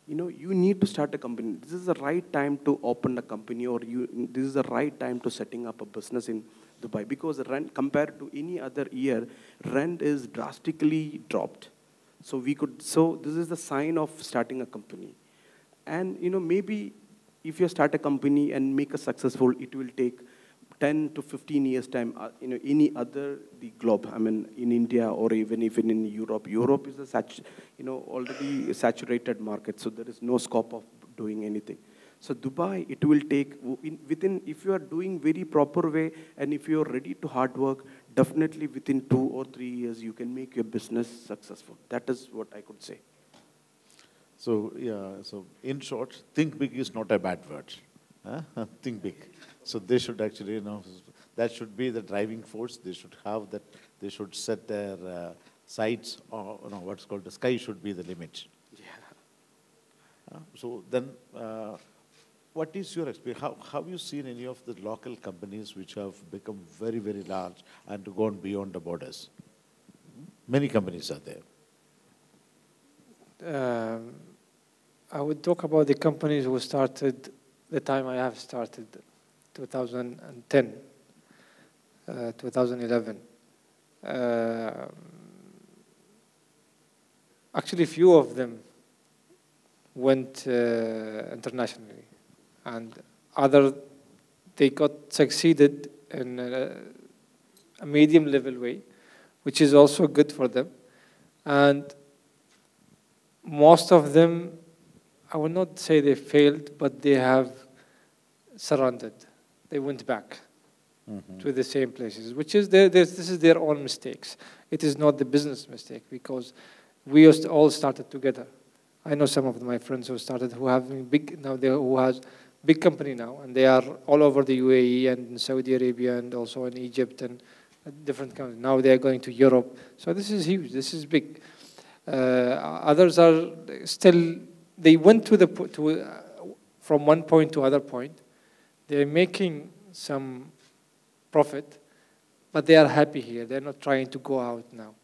you need to start a company. This is the right time to open a company, or this is the right time to setting up a business in Dubai, because the rent compared to any other year, rent is drastically dropped. So this is the sign of starting a company. And maybe if you start a company and make a successful, it will take 10 to 15 years time, any other the globe, in India or even in Europe. Europe is already a saturated market, so there is no scope of doing anything. So Dubai, it will take, if you are doing very proper way and if you are ready to hard work, definitely within 2 or 3 years, you can make your business successful. That is what I could say. So, so in short, think big is not a bad word. Think big. So they should actually, that should be the driving force. They should have that, they should set their sights, or what's called the sky should be the limit. Yeah. So then, what is your experience? How have you seen any of the local companies which have become very, very large and gone beyond the borders? Many companies are there. I would talk about the companies who started the time I have started, 2010, 2011. Actually, few of them went internationally, and they got succeeded in a medium level way, which is also good for them. And most of them, I would not say they failed, but they have surrendered. They went back to the same places, which is this is their own mistakes. It is not the business mistake, because we all started together. I know some of my friends who started who have who has big company now, and they are all over the UAE and in Saudi Arabia and also in Egypt and different countries. Now they are going to Europe. So this is huge. This is big. Others are still. They went from one point to other point. They're making some profit, but they are happy here. They're not trying to go out now.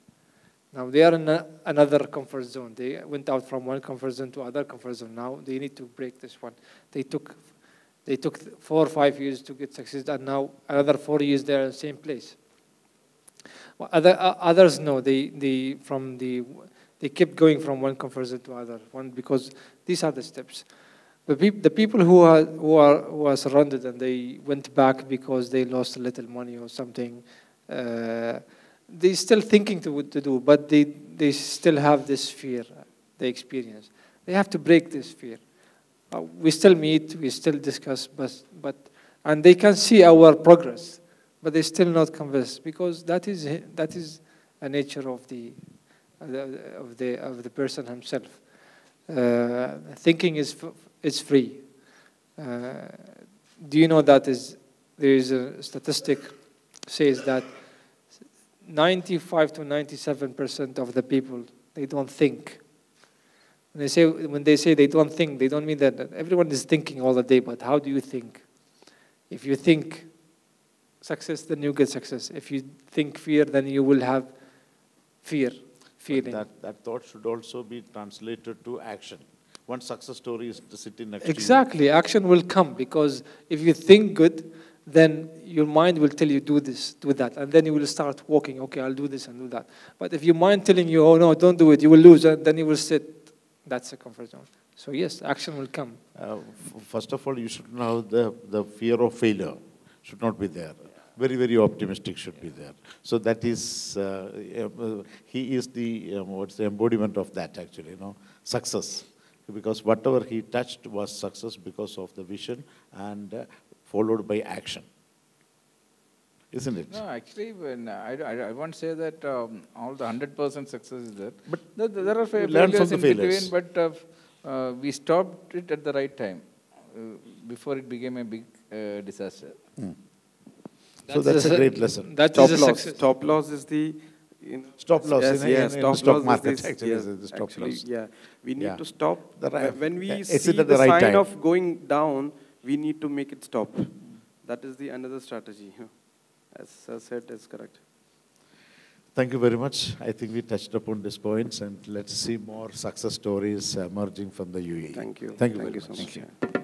Now they are in another comfort zone. They went out from one comfort zone to other comfort zone. Now they need to break this one. They took 4 or 5 years to get success, and now another 4 years they're in the same place. Well, others no. They kept going from one comfort zone to other one, because these are the steps. The people who are surrounded and they went back because they lost a little money or something, they still thinking what to do, but they still have this fear they experience. They have to break this fear. We still meet, we still discuss, and they can see our progress, but they're still not convinced, because that is a nature of the person himself. Thinking is free. Do you know that there is a statistic says that 95 to 97% of the people, they don't think. When they say they don't think, they don't mean that everyone is thinking all the day, but how do you think? If you think success, then you get success. If you think fear, then you will have feeling. That thought should also be translated to action. One success story is sitting next Exactly. to you. Action will come, because if you think good, then your mind will tell you do this, do that, and then you will start walking. Okay, I'll do this and do that. But if your mind telling you, oh no, don't do it, you will lose, and then you will sit. That's a comfort zone. So yes, action will come. First of all, you should know the fear of failure should not be there. Very, very optimistic should be there. So that is, he is the embodiment of that actually, success. Because whatever he touched was success because of the vision and followed by action. Isn't it? No, actually, I won't say that all the 100% success is there. But there are failures in between, but we stopped it at the right time before it became a big disaster. So that's a great lesson. Stop loss is the stop loss in stock market. We need to stop. When we see the the right sign time of going down, we need to make it stop. That is another strategy. As I said, is correct. Thank you very much. I think we touched upon these points, and let's see more success stories emerging from the UAE. Thank you. Thank you very so much. much.